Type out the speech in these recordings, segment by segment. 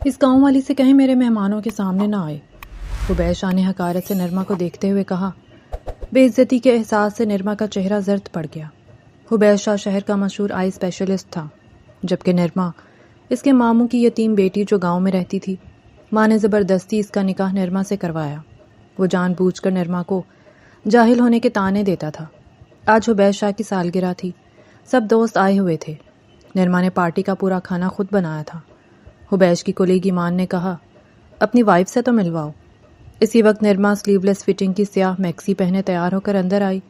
اس گاؤں والی سے کہیں میرے مہمانوں کے سامنے نہ آئے۔ عبید شاہ نے حقارت سے نرما کو دیکھتے ہوئے کہا۔ بے عزتی کے احساس سے نرما کا چہرہ زرد پڑ گیا۔ عبید شاہ شہر کا مشہور آئی اسپیشلسٹ تھا، جبکہ نرما اس کے ماموں کی یتیم بیٹی جو گاؤں میں رہتی تھی۔ ماں نے زبردستی اس کا نکاح نرما سے کروایا۔ وہ جان بوجھ کر نرما کو جاہل ہونے کے طعنے دیتا تھا۔ آج عبید شاہ کی سالگرہ تھی، سب دوست آئے ہوئے تھے۔ نرما نے پارٹی کا پورا کھانا خود بنایا تھا۔ عبید کی کولیگ ایمان نے کہا، اپنی وائف سے تو ملواؤ۔ اسی وقت نرما سلیو لیس فٹنگ کی سیاہ میکسی پہنے تیار ہو کر اندر آئی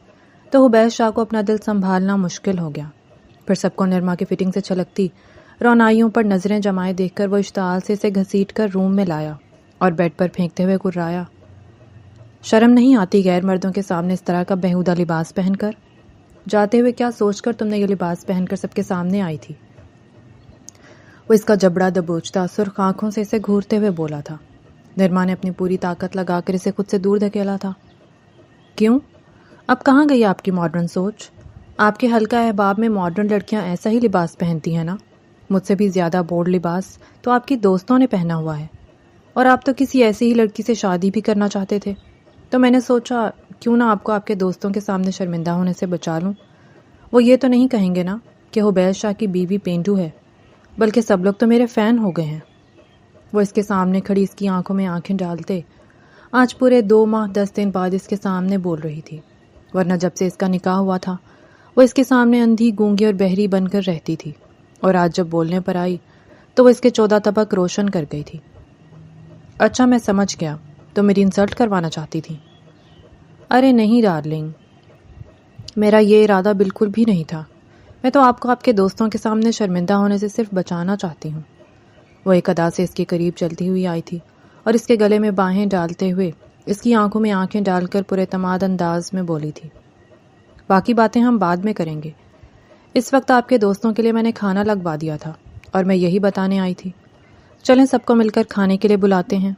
تو عبید شاہ کو اپنا دل سنبھالنا مشکل ہو گیا۔ پھر سب کو نرما کی فٹنگ سے چھلکتی رونائیوں پر نظریں جمائے دیکھ کر وہ اشتعال سے اسے گھسیٹ کر روم میں لایا اور بیڈ پر پھینکتے ہوئے گرایا، شرم نہیں آتی غیر مردوں کے سامنے اس طرح کا بیہودہ لباس پہن کر؟ جاتے ہوئے کیا سوچ کر تم نے یہ لباس پہن کر سب کے سامنے آئی تھی؟ وہ اس کا جبڑا دبوچتا سرخ آنکھوں سے اسے گھورتے ہوئے بولا تھا۔ نرما نے اپنی پوری طاقت لگا کر اسے خود سے دور دھکیلا تھا۔ کیوں؟ اب کہاں گئی آپ کی ماڈرن سوچ؟ آپ کے حلقہ احباب میں ماڈرن لڑکیاں ایسا ہی لباس پہنتی ہیں نا؟ مجھ سے بھی زیادہ بورڈ لباس تو آپ کی دوستوں نے پہنا ہوا ہے، اور آپ تو کسی ایسی ہی لڑکی سے شادی بھی کرنا چاہتے تھے، تو میں نے سوچا کیوں نہ آپ کو آپ کے دوستوں کے سامنے شرمندہ ہونے سے بچا لوں۔ وہ یہ تو نہیں کہیں گے نا کہ عبید شاہ کی بیوی پینڈو ہے، بلکہ سب لوگ تو میرے فین ہو گئے ہیں۔ وہ اس کے سامنے کھڑی اس کی آنکھوں میں آنکھیں ڈالتے آج پورے 2 ماہ 10 دن بعد اس کے سامنے بول رہی تھی، ورنہ جب سے اس کا نکاح ہوا تھا وہ اس کے سامنے اندھی گونگی اور بہری بن کر رہتی تھی، اور آج جب بولنے پر آئی تو وہ اس کے 14 طبق روشن کر گئی تھی۔ اچھا میں سمجھ گیا، تو میری انسلٹ کروانا چاہتی تھی؟ ارے نہیں ڈارلنگ، میرا یہ ارادہ بالکل بھی نہیں تھا۔ میں تو آپ کو آپ کے دوستوں کے سامنے شرمندہ ہونے سے صرف بچانا چاہتی ہوں۔ وہ ایک ادا سے اس کے قریب چلتی ہوئی آئی تھی اور اس کے گلے میں باہیں ڈالتے ہوئے اس کی آنکھوں میں آنکھیں ڈال کر پورے اعتماد انداز میں بولی تھی، باقی باتیں ہم بعد میں کریں گے۔ اس وقت آپ کے دوستوں کے لیے میں نے کھانا لگوا دیا تھا اور میں یہی بتانے آئی تھی۔ چلیں سب کو مل کر کھانے کے لیے بلاتے ہیں۔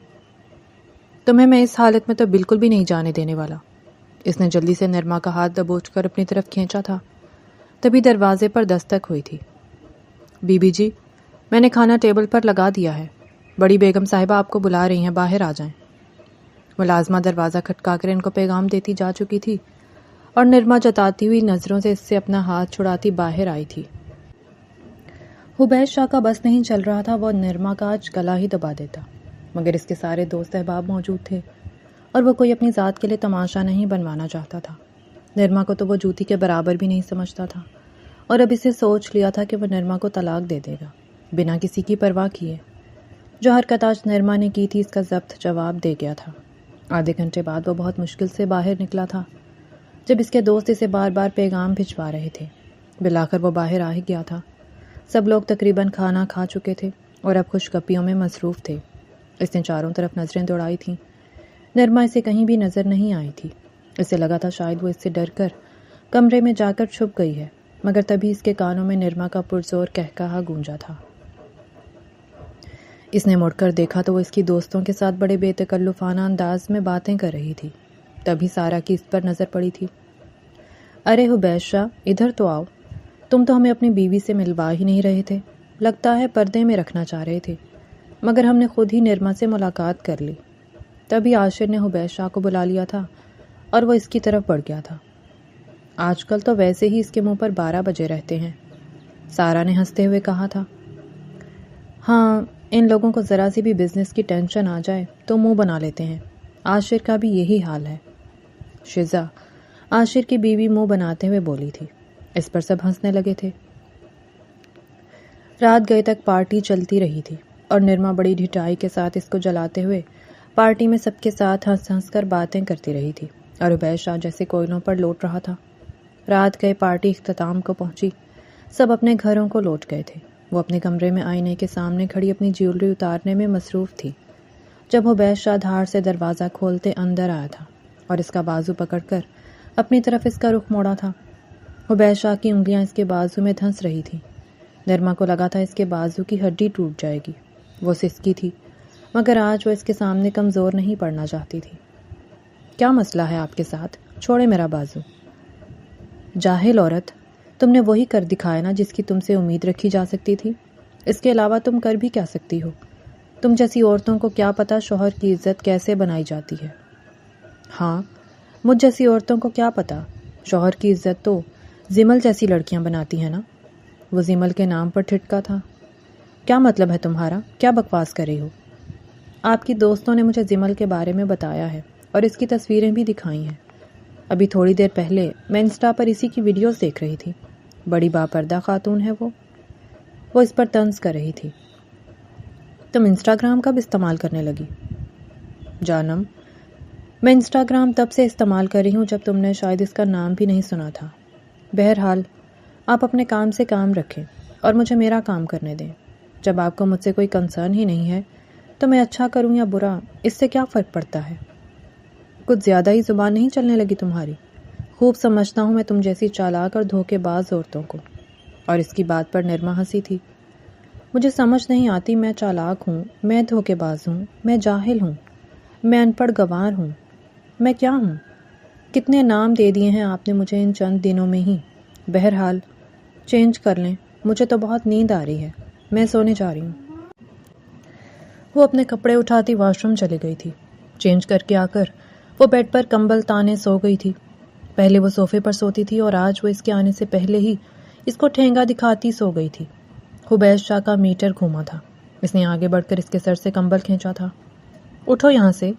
تمہیں میں اس حالت میں تو بالکل بھی نہیں جانے دینے والا۔ اس نے جلدی سے نرما کا ہاتھ دبوچ کر اپنی طرف کھینچا تھا، تبھی دروازے پر دستک ہوئی تھی۔ بی بی جی، میں نے کھانا ٹیبل پر لگا دیا ہے، بڑی بیگم صاحبہ آپ کو بلا رہی ہیں، باہر آ جائیں۔ ملازمہ دروازہ کھٹکا کر ان کو پیغام دیتی جا چکی تھی اور نرما جتاتی ہوئی نظروں سے اس سے اپنا ہاتھ چھڑاتی باہر آئی تھی۔ عبید شاہ کا بس نہیں چل رہا تھا، وہ نرما کا آج گلا ہی دبا دیتا، مگر اس کے سارے دوست احباب موجود تھے اور وہ کوئی اپنی ذات کے لیے تماشا نہیں بنوانا چاہتا تھا۔ نرما کو تو وہ جوتی کے برابر بھی نہیں سمجھتا تھا، اور اب اسے سوچ لیا تھا کہ وہ نرما کو طلاق دے دے گا بنا کسی کی پرواہ کیے۔ جو حرکت آج نرما نے کی تھی اس کا ضبط جواب دے گیا تھا۔ آدھے گھنٹے بعد وہ بہت مشکل سے باہر نکلا تھا، جب اس کے دوست اسے بار بار پیغام بھجوا رہے تھے۔ بالآخر وہ باہر آ ہی گیا تھا۔ سب لوگ تقریباً کھانا کھا چکے تھے اور اب خوش گپیوں میں مصروف تھے۔ اس نے چاروں طرف نظریں دوڑائی تھیں، نرما اسے کہیں بھی نظر نہیں آئی تھی۔ اسے لگا تھا شاید وہ اس سے ڈر کر کمرے میں جا کر چھپ گئی ہے، مگر تبھی اس کے کانوں میں نرما کا پرزور کہکہا گونجا تھا۔ اس نے مڑ کر دیکھا تو وہ اس کی دوستوں کے ساتھ بڑے بے تکلفانہ انداز میں باتیں کر رہی تھی۔ تبھی سارا کی اس پر نظر پڑی تھی۔ ارے عبید شاہ، ادھر تو آؤ، تم تو ہمیں اپنی بیوی سے ملوا ہی نہیں رہے تھے، لگتا ہے پردے میں رکھنا چاہ رہے تھے، مگر ہم نے خود ہی نرما سے ملاقات کر لی۔ تبھی عاشر نے عبید شاہ کو بلا لیا تھا اور وہ اس کی طرف بڑھ گیا تھا۔ آج کل تو ویسے ہی اس کے منہ پر 12 بجے رہتے ہیں، سارا نے ہنستے ہوئے کہا تھا۔ ہاں، ان لوگوں کو ذرا سی بھی بزنس کی ٹینشن آ جائے تو منہ بنا لیتے ہیں، عاشر کا بھی یہی حال ہے۔ شزا، عاشر کی بیوی منہ بناتے ہوئے بولی تھی۔ اس پر سب ہنسنے لگے تھے۔ رات گئے تک پارٹی چلتی رہی تھی اور نرما بڑی ڈھٹائی کے ساتھ اس کو جلاتے ہوئے پارٹی میں سب کے ساتھ ہنس ہنس کر باتیں کرتی رہی تھی اور عبید شاہ جیسے کوئلوں پر لوٹ رہا تھا۔ رات گئے پارٹی اختتام کو پہنچی، سب اپنے گھروں کو لوٹ گئے تھے۔ وہ اپنے کمرے میں آئینے کے سامنے کھڑی اپنی جیولری اتارنے میں مصروف تھی جب عبید شاہ دھاڑ سے دروازہ کھولتے اندر آیا تھا اور اس کا بازو پکڑ کر اپنی طرف اس کا رخ موڑا تھا۔ عبید شاہ کی انگلیاں اس کے بازو میں دھنس رہی تھیں۔ نرما کو لگا تھا اس کے بازو کی ہڈی ٹوٹ جائے گی۔ وہ سسکی تھی، مگر آج وہ اس کے سامنے کمزور نہیں پڑنا چاہتی تھی۔ کیا مسئلہ ہے آپ کے ساتھ؟ چھوڑے میرا بازو۔ جاہل عورت، تم نے وہی کر دکھایا نا جس کی تم سے امید رکھی جا سکتی تھی، اس کے علاوہ تم کر بھی کیا سکتی ہو؟ تم جیسی عورتوں کو کیا پتا شوہر کی عزت کیسے بنائی جاتی ہے۔ ہاں، مجھ جیسی عورتوں کو کیا پتا، شوہر کی عزت تو زمل جیسی لڑکیاں بناتی ہیں نا۔ وہ زمل کے نام پر ٹھٹکا تھا۔ کیا مطلب ہے تمہارا؟ کیا بکواس کر رہی ہو؟ آپ کی دوستوں نے مجھے زمل کے بارے میں بتایا ہے اور اس کی تصویریں بھی دکھائی ہیں۔ ابھی تھوڑی دیر پہلے میں انسٹا پر اسی کی ویڈیوز دیکھ رہی تھی۔ بڑی باپردہ خاتون ہے وہ اس پر طنز کر رہی تھی۔ تم انسٹاگرام کب استعمال کرنے لگی؟ جانم، میں انسٹاگرام تب سے استعمال کر رہی ہوں جب تم نے شاید اس کا نام بھی نہیں سنا تھا۔ بہرحال آپ اپنے کام سے کام رکھیں اور مجھے میرا کام کرنے دیں۔ جب آپ کو مجھ سے کوئی کنسرن ہی نہیں ہے تو میں اچھا کروں یا برا اس سے کیا فرق پڑتا ہے؟ کچھ زیادہ ہی زبان نہیں چلنے لگی تمہاری؟ خوب سمجھتا ہوں میں تم جیسی چالاک اور دھوکے باز عورتوں کو۔ اور اس کی بات پر نرما ہنسی تھی۔ مجھے سمجھ نہیں آتی، میں چالاک ہوں، میں دھوکے باز ہوں، میں جاہل ہوں، میں ان پڑھ گنوار ہوں، میں کیا ہوں؟ کتنے نام دے دیے ہیں آپ نے مجھے ان چند دنوں میں ہی۔ بہرحال چینج کر لیں، مجھے تو بہت نیند آ رہی ہے، میں سونے جا رہی ہوں۔ وہ اپنے کپڑے اٹھاتی واش روم چلی گئی تھی۔ چینج کر کے آ کر وہ بیڈ پر کمبل تانے سو گئی تھی۔ پہلے وہ صوفے پر سوتی تھی اور آج وہ اس کے آنے سے پہلے ہی اس کو ٹھینگا دکھاتی سو گئی تھی۔ حبیش شاہ کا میٹر گھوما تھا۔ اس نے آگے بڑھ کر اس کے سر سے کمبل کھینچا تھا۔ اٹھو یہاں سے،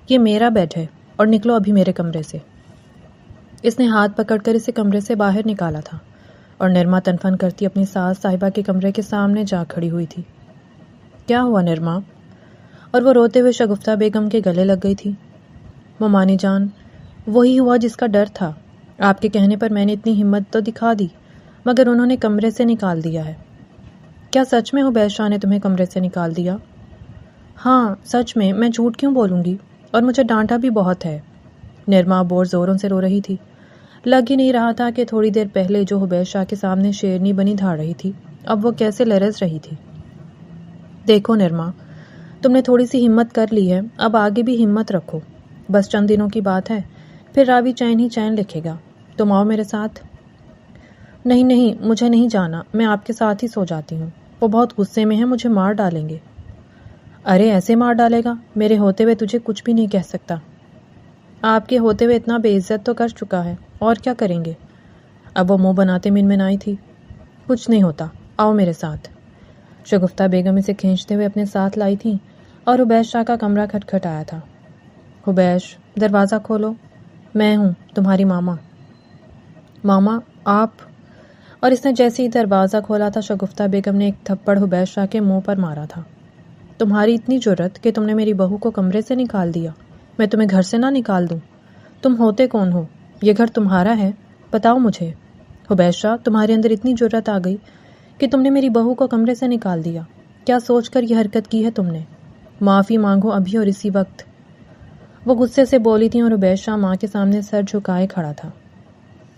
یہ میرا بیڈ ہے اور نکلو ابھی میرے کمرے سے۔ اس نے ہاتھ پکڑ کر اسے کمرے سے باہر نکالا تھا اور نرما تنفن کرتی اپنی ساس صاحبہ کے کمرے کے سامنے جا کھڑی ہوئی تھی۔ کیا ہوا نرما؟ اور وہ روتے ہوئے شگفتہ بیگم کے گلے لگ گئی تھی۔ ممانی جان، وہی ہوا جس کا ڈر تھا۔ آپ کے کہنے پر میں نے اتنی ہمت تو دکھا دی مگر انہوں نے کمرے سے نکال دیا ہے۔ کیا سچ میں حبیش شاہ نے تمہیں کمرے سے نکال دیا؟ ہاں سچ میں جھوٹ کیوں بولوں گی؟ اور مجھے ڈانٹا بھی بہت ہے۔ نرما بہت زوروں سے رو رہی تھی۔ لگ ہی نہیں رہا تھا کہ تھوڑی دیر پہلے جو حبیش شاہ کے سامنے شیرنی بنی دھاڑ رہی تھی اب وہ کیسے لرز رہی تھی۔ دیکھو نرما، تم نے تھوڑی سی ہمت کر لی ہے، اب آگے بھی ہمت رکھو۔ بس چند دنوں کی بات ہے، پھر راوی چین ہی چین لکھے گا۔ تم آؤ میرے ساتھ۔ نہیں، مجھے نہیں جانا، میں آپ کے ساتھ ہی سو جاتی ہوں۔ وہ بہت غصے میں ہیں، مجھے مار ڈالیں گے۔ ارے ایسے مار ڈالے گا؟ میرے ہوتے ہوئے تجھے کچھ بھی نہیں کہہ سکتا۔ آپ کے ہوتے ہوئے اتنا بے عزت تو کر چکا ہے، اور کیا کریں گے؟ اب وہ منہ بناتے منمنائی تھی۔ کچھ نہیں ہوتا، آؤ میرے ساتھ۔ شگفتہ بیگم اسے کھینچتے ہوئے اپنے ساتھ لائی تھی اور حبیش شاہ کا کمرہ کھٹکھٹایا تھا۔ حبیش، دروازہ کھولو، میں ہوں، تمہاری ماما۔ ماما، آپ؟ اور اس نے جیسے ہی دروازہ کھولا تھا شگفتہ بیگم نے ایک تھپڑ حبیش شاہ کے منہ پر مارا تھا۔ تمہاری اتنی جرت کہ تم نے میری بہو کو کمرے سے نکال دیا؟ میں تمہیں گھر سے نہ نکال دوں؟ تم ہوتے کون ہو؟ یہ گھر تمہارا ہے؟ بتاؤ مجھے۔ حبیش شاہ، تمہارے اندر اتنی جرت آ گئی کہ تم نے میری بہو کو کمرے سے نکال دیا؟ کیا سوچ کر یہ حرکت کی ہے تم نے؟ معافی مانگو ابھی اور اسی وقت۔ وہ غصے سے بولی تھی اور حبیش شاہ ماں کے سامنے سر جھکائے کھڑا تھا۔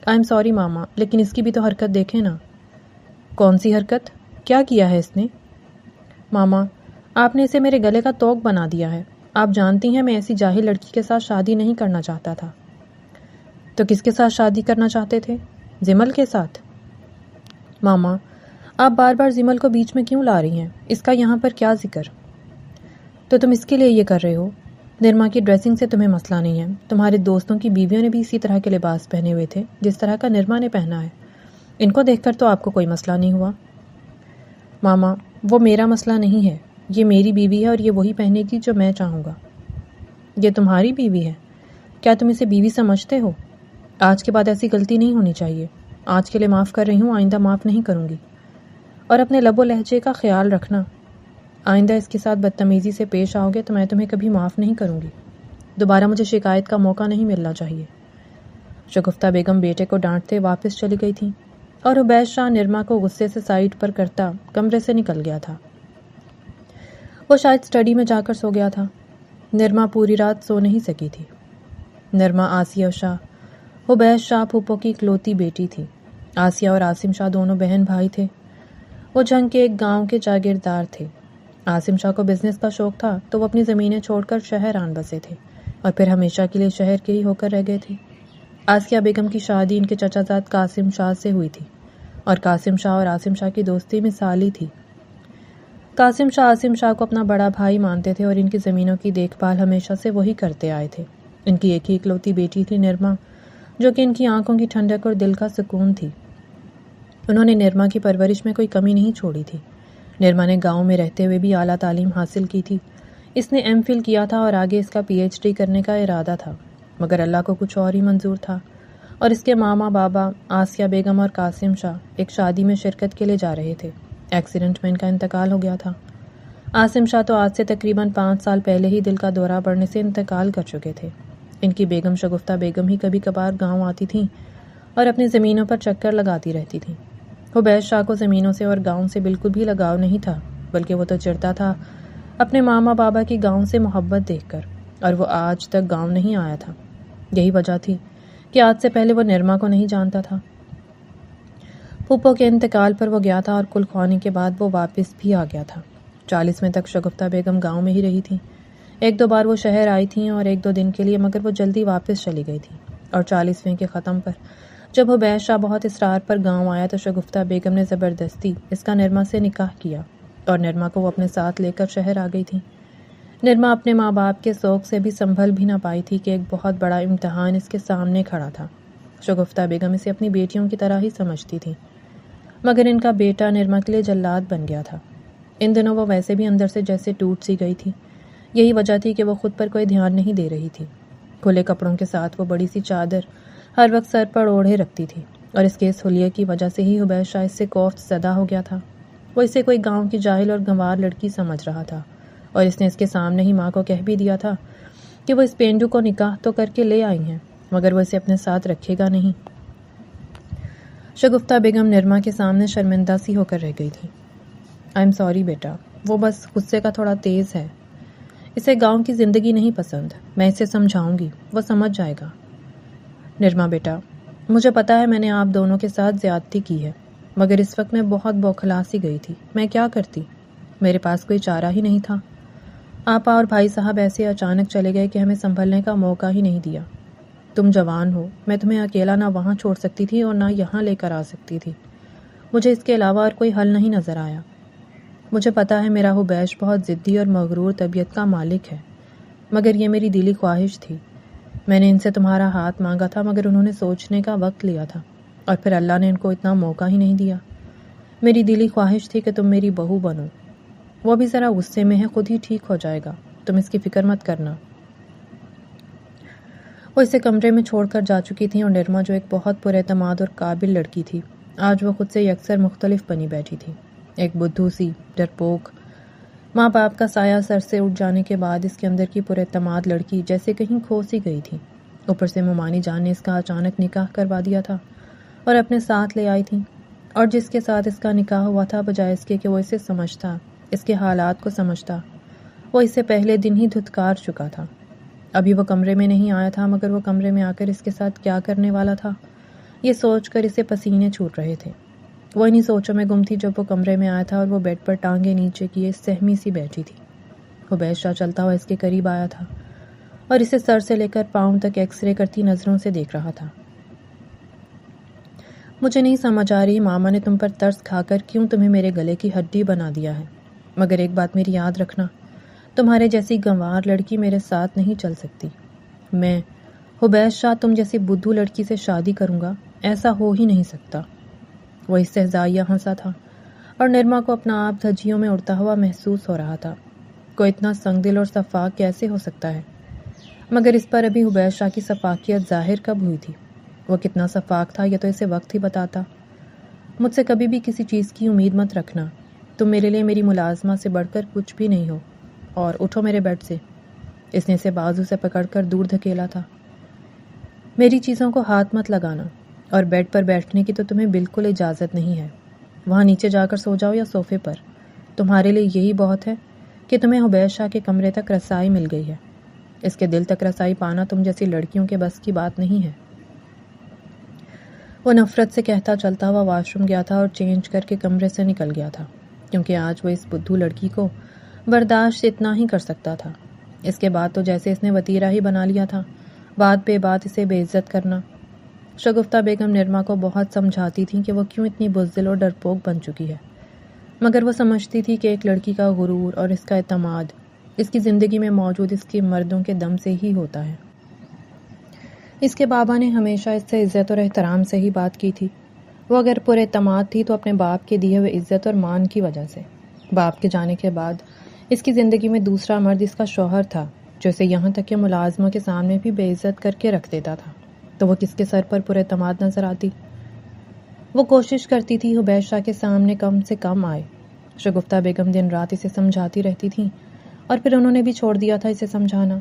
آئی ایم سوری ماما، لیکن اس کی بھی تو حرکت دیکھیں نا۔ کون سی حرکت؟ کیا کیا ہے اس نے؟ ماما، آپ نے اسے میرے گلے کا توق بنا دیا ہے۔ آپ جانتی ہیں میں ایسی جاہل لڑکی کے ساتھ شادی نہیں کرنا چاہتا تھا۔ تو کس کے ساتھ شادی کرنا چاہتے تھے؟ زمل کے ساتھ؟ ماما، آپ بار بار زمل کو بیچ میں کیوں لا رہی ہیں؟ اس کا یہاں پر کیا ذکر؟ تو تم اس کے لیے یہ کر رہے ہو؟ نرما کی ڈریسنگ سے تمہیں مسئلہ نہیں ہے، تمہارے دوستوں کی بیویوں نے بھی اسی طرح کے لباس پہنے ہوئے تھے جس طرح کا نرما نے پہنا ہے، ان کو دیکھ کر تو آپ کو کوئی مسئلہ نہیں ہوا۔ ماما، وہ میرا مسئلہ نہیں ہے، یہ میری بیوی ہے اور یہ وہی پہنے گی جو میں چاہوں گا۔ یہ تمہاری بیوی ہے؟ کیا تم اسے بیوی سمجھتے ہو؟ آج کے بعد ایسی غلطی نہیں ہونی چاہیے۔ آج کے لیے معاف کر رہی ہوں، آئندہ معاف نہیں کروں گی۔ اور اپنے لب و لہجے کا خیال رکھنا، آئندہ اس کے ساتھ بدتمیزی سے پیش آؤ گے تو میں تمہیں کبھی معاف نہیں کروں گی۔ دوبارہ مجھے شکایت کا موقع نہیں ملنا چاہیے۔ شگفتہ بیگم بیٹے کو ڈانٹتے واپس چلی گئی تھی اور حبیش شاہ نرما کو غصے سے سائڈ پر کرتا کمرے سے نکل گیا تھا۔ وہ شاید اسٹڈی میں جا کر سو گیا تھا۔ نرما پوری رات سو نہیں سکی تھی۔ نرما آسیہ شاہ، حبیش شاہ پھوپھو کی اکلوتی بیٹی تھی۔ آسیہ اور عاصم شاہ دونوں بہن بھائی تھے۔ وہ جنگ کے ایک گاؤں کے جاگیردار تھے۔ عاصم شاہ کو بزنس کا شوق تھا تو وہ اپنی زمینیں چھوڑ کر شہر آن بسے تھے اور پھر ہمیشہ کے لیے شہر کے ہی ہو کر رہ گئے تھے۔ آسیہ بیگم کی شادی ان کے چچا زاد قاسم شاہ سے ہوئی تھی اور قاسم شاہ اور عاصم شاہ کی دوستی مثالی تھی۔ قاسم شاہ عاصم شاہ کو اپنا بڑا بھائی مانتے تھے اور ان کی زمینوں کی دیکھ بھال ہمیشہ سے وہی کرتے آئے تھے۔ ان کی ایک ہی اکلوتی بیٹی تھی نرما، جو کہ ان کی آنکھوں کی ٹھنڈک اور دل کا سکون تھی۔ انہوں نے نرما کی پرورش میں کوئی کمی نہیں چھوڑی تھی۔ نرما نے گاؤں میں رہتے ہوئے بھی اعلیٰ تعلیم حاصل کی تھی۔ اس نے ایم فل کیا تھا اور آگے اس کا پی ایچ ڈی کرنے کا ارادہ تھا، مگر اللہ کو کچھ اور ہی منظور تھا، اور اس کے ماما بابا آسیہ بیگم اور قاسم شاہ ایک شادی میں شرکت کے لیے جا رہے تھے۔ ایکسیڈنٹ میں ان کا انتقال ہو گیا تھا۔ عاصم شاہ تو آج سے تقریباً 5 سال پہلے ہی دل کا دورہ پڑنے سے انتقال کر چکے تھے۔ ان کی بیگم شگفتہ بیگم ہی کبھی کبھار گاؤں آتی تھیں اور اپنی زمینوں پر چکر لگاتی رہتی تھیں۔ حبیش شاہ کو زمینوں سے اور گاؤں سے بالکل بھی لگاؤ نہیں تھا، بلکہ وہ تو چڑھتا تھا اپنے ماما بابا کی گاؤں سے محبت دیکھ کر، اور وہ آج تک گاؤں نہیں آیا تھا۔ یہی وجہ تھی کہ آج سے پہلے وہ نرما کو نہیں جانتا تھا۔ پھوپھو کے انتقال پر وہ گیا تھا اور کل خوانی کے بعد وہ واپس بھی آ گیا تھا۔ 40ویں تک شگفتہ بیگم گاؤں میں ہی رہی تھیں۔ 1-2 بار وہ شہر آئی تھیں اور 1-2 دن کے لیے، مگر وہ جلدی واپس چلی گئی تھیں۔ اور 40ویں کے ختم پر جب حبیش شاہ بہت اصرار پر گاؤں آیا تو شگفتہ بیگم نے زبردستی اس کا نرما سے نکاح کیا اور نرما کو وہ اپنے ساتھ لے کر شہر آ گئی تھی۔ نرما اپنے ماں باپ کے سوگ سے بھی سنبھل بھی نہ پائی تھی کہ ایک بہت بڑا امتحان اس کے سامنے کھڑا تھا۔ شگفتہ بیگم اسے اپنی بیٹیوں کی طرح ہی سمجھتی تھی، مگر ان کا بیٹا نرما کے لیے جلاد بن گیا تھا۔ ان دنوں وہ ویسے بھی اندر سے جیسے ٹوٹ سی گئی تھی۔ یہی وجہ تھی کہ وہ خود پر کوئی دھیان نہیں دے رہی تھی۔ کھلے کپڑوں کے ساتھ وہ بڑی سی چادر ہر وقت سر پر اوڑھے رکھتی تھی، اور اس کے اس حلیے کی وجہ سے ہی حبیش شاہ اس سے کوفت زدہ ہو گیا تھا۔ وہ اسے کوئی گاؤں کی جاہل اور گنوار لڑکی سمجھ رہا تھا، اور اس نے اس کے سامنے ہی ماں کو کہہ بھی دیا تھا کہ وہ اس پینڈو کو نکاح تو کر کے لے آئی ہیں، مگر وہ اسے اپنے ساتھ رکھے گا نہیں۔ شگفتہ بیگم نرما کے سامنے شرمندہ سی ہو کر رہ گئی تھی۔ آئی ایم سوری بیٹا، وہ بس غصے کا تھوڑا تیز ہے۔ اسے گاؤں کی زندگی نہیں پسند، میں اسے سمجھاؤں گی، وہ سمجھ جائے گا۔ نرما بیٹا، مجھے پتا ہے میں نے آپ دونوں کے ساتھ زیادتی کی ہے، مگر اس وقت میں بہت بوکھلا سی گئی تھی۔ میں کیا کرتی؟ میرے پاس کوئی چارہ ہی نہیں تھا۔ آپا اور بھائی صاحب ایسے اچانک چلے گئے کہ ہمیں سنبھلنے کا موقع ہی نہیں دیا۔ تم جوان ہو، میں تمہیں اکیلا نہ وہاں چھوڑ سکتی تھی اور نہ یہاں لے کر آ سکتی تھی۔ مجھے اس کے علاوہ اور کوئی حل نہیں نظر آیا۔ مجھے پتا ہے میرا حبیش بہت ضدی اور مغرور طبیعت کا مالک ہے، مگر یہ میری دلی خواہش تھی۔ میں نے ان سے تمہارا ہاتھ مانگا تھا، مگر انہوں نے سوچنے کا وقت لیا تھا، اور پھر اللہ نے ان کو اتنا موقع ہی نہیں دیا۔ میری دلی خواہش تھی کہ تم میری بہو بنو۔ وہ بھی ذرا غصے میں ہے، خود ہی ٹھیک ہو جائے گا، تم اس کی فکر مت کرنا۔ وہ اسے کمرے میں چھوڑ کر جا چکی تھیں، اور نرما جو ایک بہت پر اعتماد اور قابل لڑکی تھی، آج وہ خود سے یکسر مختلف بنی بیٹھی تھی۔ ایک بدھو سی، ڈرپوک، ماں باپ کا سایہ سر سے اٹھ جانے کے بعد اس کے اندر کی پر اعتماد لڑکی جیسے کہیں کھو سی گئی تھی۔ اوپر سے ممانی جان نے اس کا اچانک نکاح کروا دیا تھا اور اپنے ساتھ لے آئی تھی، اور جس کے ساتھ اس کا نکاح ہوا تھا، بجائے اس کے کہ وہ اسے سمجھتا، اس کے حالات کو سمجھتا، وہ اس سے پہلے دن ہی دھتکار چکا تھا۔ ابھی وہ کمرے میں نہیں آیا تھا، مگر وہ کمرے میں آ کر اس کے ساتھ کیا کرنے والا تھا، یہ سوچ کر اسے پسینے چھوٹ رہے تھے۔ وہ انہی سوچوں میں گم تھی جب وہ کمرے میں آیا تھا اور وہ بیڈ پر ٹانگیں نیچے کیے سہمی سی بیٹھی تھی۔ حبیش شاہ چلتا ہوا اس کے قریب آیا تھا اور اسے سر سے لے کر پاؤں تک ایکس رے کرتی نظروں سے دیکھ رہا تھا۔ مجھے نہیں سمجھ آ رہی ماما نے تم پر ترس کھا کر کیوں تمہیں میرے گلے کی ہڈی بنا دیا ہے، مگر ایک بات میری یاد رکھنا، تمہارے جیسی گنوار لڑکی میرے ساتھ نہیں چل سکتی۔ میں حبیش شاہ تم جیسی بدھو لڑکی سے شادی کروں گا، ایسا ہو ہی نہیں سکتا۔ وہ استہزائیہ ہنسا تھا، اور نرما کو اپنا آپ دھجیوں میں اڑتا ہوا محسوس ہو رہا تھا۔ کوئی اتنا سنگ دل اور صفاق کیسے ہو سکتا ہے؟ مگر اس پر ابھی حبیش شاہ کی صفاقیت ظاہر کب ہوئی تھی؟ وہ کتنا صفاق تھا یہ تو اسے وقت ہی بتاتا۔ مجھ سے کبھی بھی کسی چیز کی امید مت رکھنا، تم میرے لیے میری ملازمہ سے بڑھ کر کچھ بھی نہیں ہو، اور اٹھو میرے بیڈ سے۔ اس نے اسے بازو سے پکڑ کر دور دھکیلا تھا۔ میری چیزوں کو ہاتھ مت لگانا، اور بیڈ پر بیٹھنے کی تو تمہیں بالکل اجازت نہیں ہے۔ وہاں نیچے جا کر سو جاؤ یا صوفے پر، تمہارے لیے یہی بہت ہے کہ تمہیں حبیش شاہ کے کمرے تک رسائی مل گئی ہے۔ اس کے دل تک رسائی پانا تم جیسی لڑکیوں کے بس کی بات نہیں ہے۔ وہ نفرت سے کہتا چلتا ہوا واش روم گیا تھا اور چینج کر کے کمرے سے نکل گیا تھا، کیونکہ آج وہ اس بدھو لڑکی کو برداشت اتنا ہی کر سکتا تھا۔ اس کے بعد تو جیسے اس نے وتیرہ ہی بنا لیا تھا، بات بے بات اسے بے عزت کرنا۔ شگفتہ بیگم نرما کو بہت سمجھاتی تھیں کہ وہ کیوں اتنی بزدل اور ڈرپوک بن چکی ہے، مگر وہ سمجھتی تھی کہ ایک لڑکی کا غرور اور اس کا اعتماد اس کی زندگی میں موجود اس کے مردوں کے دم سے ہی ہوتا ہے۔ اس کے بابا نے ہمیشہ اس سے عزت اور احترام سے ہی بات کی تھی۔ وہ اگر پر اعتماد تھی تو اپنے باپ کے دیے ہوئے عزت اور مان کی وجہ سے۔ باپ کے جانے کے بعد اس کی زندگی میں دوسرا مرد اس کا شوہر تھا، جو اسے یہاں تک کہ ملازموں کے سامنے بھی بے عزت کر کے رکھ دیتا تھا، تو وہ کس کے سر پر اعتماد نظر آتی؟ وہ کوشش کرتی تھی حبیش شاہ کے سامنے کم سے کم آئے۔ شگفتہ بیگم دن رات اسے سمجھاتی رہتی تھیں اور پھر انہوں نے بھی چھوڑ دیا تھا اسے سمجھانا۔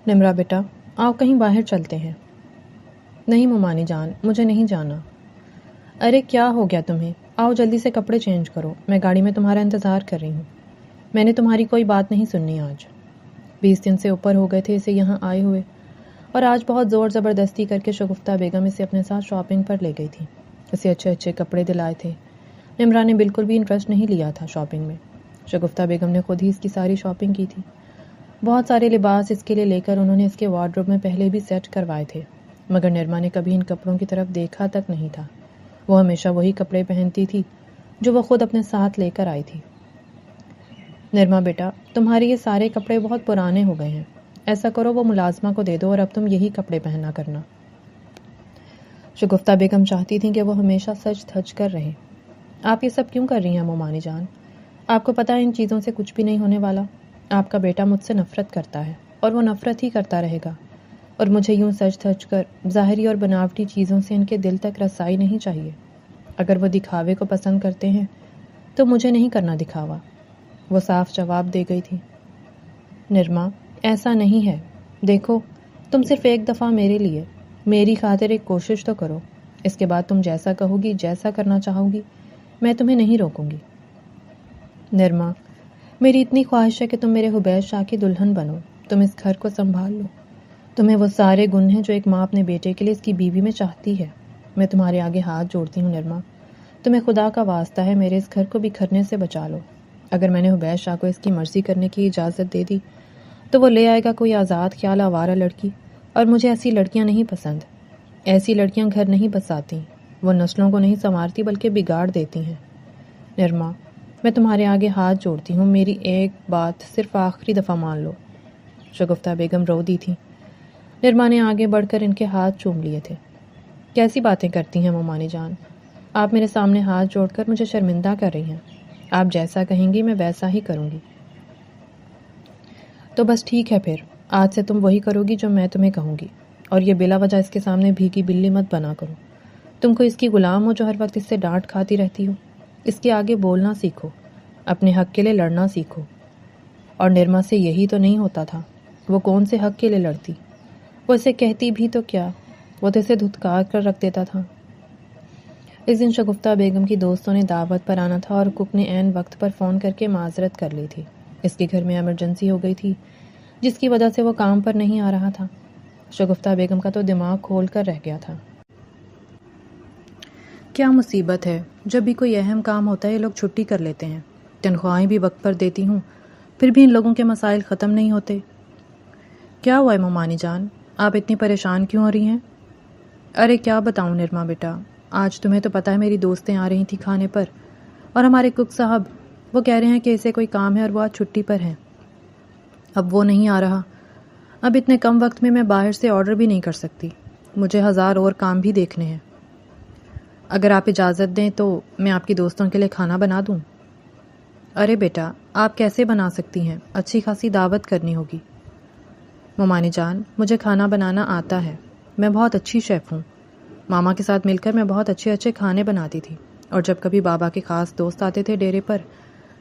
نمرا بیٹا، آؤ کہیں باہر چلتے ہیں۔ نہیں ممانی جان، مجھے نہیں جانا۔ ارے کیا ہو گیا تمہیں؟ آؤ جلدی سے کپڑے چینج کرو، میں گاڑی میں تمہارا انتظار کر رہی ہوں۔ میں نے تمہاری کوئی بات نہیں سننی آج۔ 20 دن سے اوپر ہو گئے تھے اسے یہاں آئے ہوئے، اور آج بہت زور زبردستی کر کے شگفتہ بیگم اسے اپنے ساتھ شاپنگ پر لے گئی تھی۔ اسے اچھے اچھے کپڑے دلائے تھے۔ نمرا نے بالکل بھی انٹرسٹ نہیں لیا تھا شاپنگ میں۔ شگفتہ بیگم نے خود ہی اس کی ساری شاپنگ کی تھی۔ بہت سارے لباس اس کے لیے لے کر انہوں نے اس کے وارڈروب میں پہلے بھی سیٹ کروائے تھے، مگر نرما نے کبھی ان کپڑوں کی طرف دیکھا تک نہیں تھا۔ وہ ہمیشہ وہی کپڑے پہنتی تھی جو وہ خود اپنے ساتھ لے کر آئی تھی۔ نرما بیٹا، تمہارے یہ سارے کپڑے بہت پرانے ہو گئے ہیں، ایسا کرو وہ ملازمہ کو دے دو اور اب تم یہی کپڑے پہنا کرنا۔ شگفتہ بیگم چاہتی تھیں کہ وہ ہمیشہ سج دھج کر رہیں۔ آپ یہ سب کیوں کر رہی ہیں مومانی جان؟ آپ کو پتہ ہے ان چیزوں سے کچھ بھی نہیں ہونے والا۔ آپ کا بیٹا مجھ سے نفرت کرتا ہے اور وہ نفرت ہی کرتا رہے گا، اور مجھے یوں سج دھج کر ظاہری اور بناوٹی چیزوں سے ان کے دل تک رسائی نہیں چاہیے۔ اگر وہ دکھاوے کو پسند کرتے ہیں تو مجھے نہیں کرنا دکھاوا، وہ صاف جواب دے گئی تھی۔ نرما، ایسا نہیں ہے، دیکھو تم صرف ایک دفعہ میرے لیے، میری خاطر ایک کوشش تو کرو۔ اس کے بعد تم جیسا کہو گی، جیسا کرنا چاہو گی، میں تمہیں نہیں روکوں گی۔ نرما، میری اتنی خواہش ہے کہ تم میرے حبیش شاہ کی دلہن بنو، تم اس گھر کو سنبھال لو۔ تمہیں وہ سارے گن ہیں جو ایک ماں اپنے بیٹے کے لیے اس کی بیوی میں چاہتی ہے۔ میں تمہارے آگے ہاتھ جوڑتی ہوں نرما، تمہیں خدا کا واسطہ ہے میرے اس گھر کو بکھرنے سے بچا لو۔ اگر میں نے حبیش شاہ کو اس کی مرضی کرنے کی اجازت دے دی تو وہ لے آئے گا کوئی آزاد خیال آوارہ لڑکی، اور مجھے ایسی لڑکیاں نہیں پسند۔ ایسی لڑکیاں گھر نہیں بساتی، وہ نسلوں کو نہیں سنوارتی بلکہ بگاڑ دیتی ہیں۔ نرما، میں تمہارے آگے ہاتھ جوڑتی ہوں، میری ایک بات صرف آخری دفعہ مان لو۔ شگفتہ بیگم رو دی تھی۔ نرما نے آگے بڑھ کر ان کے ہاتھ چوم لیے تھے۔ کیسی باتیں کرتی ہیں مومانی جان؟ آپ میرے سامنے ہاتھ جوڑ کر مجھے شرمندہ کر رہی ہیں۔ آپ جیسا کہیں گی میں ویسا ہی کروں گی۔ تو بس ٹھیک ہے، پھر آج سے تم وہی کرو گی جو میں تمہیں کہوں گی، اور یہ بلا وجہ اس کے سامنے بھیگی بلی مت بنا کرو۔ تم کو اس کی غلام ہو جو ہر وقت اس سے ڈانٹ کھاتی رہتی ہو۔ اس کے آگے بولنا سیکھو، اپنے حق کے لیے لڑنا سیکھو۔ اور نرما سے یہی تو نہیں ہوتا تھا، وہ کون سے حق کے لیے لڑتی؟ وہ اسے کہتی بھی تو کیا، وہ تو اسے دھتکار کر رکھ دیتا تھا۔ اس دن شگفتہ بیگم کی دوستوں نے دعوت پر آنا تھا اور کک نے عین وقت پر فون کر کے معذرت کر لی تھی۔ اس کے گھر میں ایمرجنسی ہو گئی تھی جس کی وجہ سے وہ کام پر نہیں آ رہا تھا۔ شگفتہ بیگم کا تو دماغ کھول کر رہ گیا تھا۔ کیا مصیبت ہے، جب بھی کوئی اہم کام ہوتا ہے یہ لوگ چھٹی کر لیتے ہیں، تنخواہیں بھی وقت پر دیتی ہوں، پھر بھی ان لوگوں کے مسائل ختم نہیں ہوتے۔ کیا ہوا ہے مومانی جان، آپ اتنی پریشان کیوں ہو رہی ہیں؟ ارے کیا بتاؤں نرما بیٹا، آج تمہیں تو پتہ ہے میری دوستیں آ رہی تھیں کھانے پر، اور ہمارے کک صاحب وہ کہہ رہے ہیں کہ اسے کوئی کام ہے اور وہ آج چھٹی پر ہیں۔ اب وہ نہیں آ رہا، اب اتنے کم وقت میں باہر سے آرڈر بھی نہیں کر سکتی، مجھے 1000 اور کام بھی دیکھنے ہیں۔ اگر آپ اجازت دیں تو میں آپ کی دوستوں کے لیے کھانا بنا دوں۔ ارے بیٹا، آپ کیسے بنا سکتی ہیں، اچھی خاصی دعوت کرنی ہوگی۔ مومانی جان، مجھے کھانا بنانا آتا ہے، میں بہت اچھی شیف ہوں۔ ماما کے ساتھ مل کر میں بہت اچھے اچھے کھانے بناتی تھی، اور جب کبھی بابا کے خاص دوست آتے تھے ڈیرے پر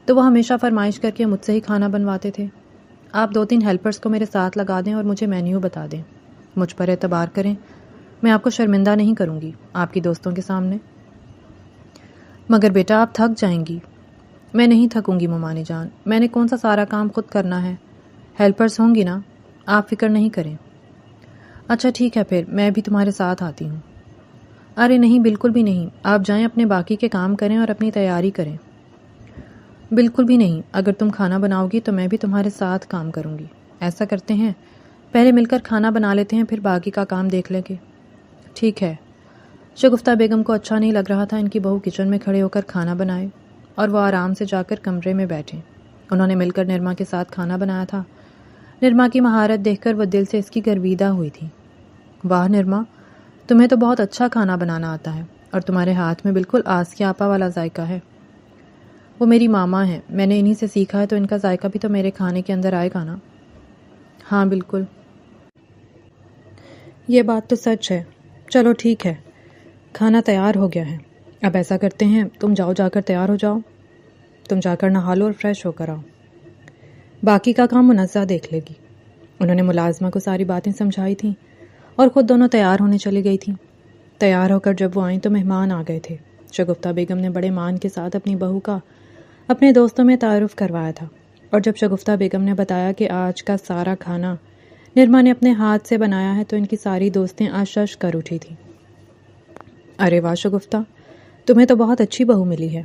تو وہ ہمیشہ فرمائش کر کے مجھ سے ہی کھانا بنواتے تھے۔ آپ 2-3 ہیلپرز کو میرے ساتھ لگا دیں اور مجھے مینیو بتا دیں، مجھ پر اعتبار کریں، میں آپ کو شرمندہ نہیں کروں گی آپ کی دوستوں کے سامنے۔ مگر بیٹا آپ تھک جائیں گی۔ میں نہیں تھکوں گی مومانی جان، میں نے کون سا سارا کام خود کرنا ہے، ہیلپرز ہوں گی نا، آپ فکر نہیں کریں۔ اچھا ٹھیک ہے، پھر میں بھی تمہارے ساتھ آتی ہوں۔ ارے نہیں، بالکل بھی نہیں، آپ جائیں اپنے باقی کے کام کریں اور اپنی تیاری کریں۔ بالکل بھی نہیں، اگر تم کھانا بناؤ گی تو میں بھی تمہارے ساتھ کام کروں گی۔ ایسا کرتے ہیں، پہلے مل کر کھانا بنا لیتے ہیں، پھر باقی کا کام دیکھ لیں گے۔ ٹھیک ہے، شگفتہ بیگم کو اچھا نہیں لگ رہا تھا ان کی بہو کچن میں کھڑے ہو کر کھانا بنائے اور وہ آرام سے جا کر کمرے میں بیٹھے۔ انہوں نے مل کر نرما کے ساتھ کھانا بنایا تھا۔ نرما کی مہارت دیکھ کر وہ دل سے اس کی گرویدہ ہوئی تھی۔ واہ نرما، تمہیں تو بہت اچھا کھانا بنانا آتا ہے اور تمہارے ہاتھ میں بالکل آس کے آپا والا ذائقہ ہے۔ وہ میری ماما ہیں، میں نے انہی سے سیکھا ہے، تو ان کا ذائقہ بھی تو میرے کھانے کے اندر آئے گا نا۔ ہاں بالکل، یہ بات تو سچ ہے۔ چلو ٹھیک ہے، کھانا تیار ہو گیا ہے۔ اب ایسا کرتے ہیں، تم جاؤ، جا کر تیار ہو جاؤ، تم جا کر نہا لو اور فریش ہو کر آؤ، باقی کا کام منزہ دیکھ لے گی۔ انہوں نے ملازمہ کو ساری باتیں سمجھائی تھیں اور خود دونوں تیار ہونے چلی گئی تھیں۔ تیار ہو کر جب وہ آئیں تو مہمان آ گئے تھے۔ شگفتہ بیگم نے بڑے مان کے ساتھ اپنی بہو کا اپنے دوستوں میں تعارف کروایا تھا، اور جب شگفتہ بیگم نے بتایا کہ آج کا سارا کھانا نرما نے اپنے ہاتھ سے بنایا ہے تو ان کی ساری دوستیں آشش کر اٹھی تھیں۔ ارے واہ شگفتہ، تمہیں تو بہت اچھی بہو ملی ہے،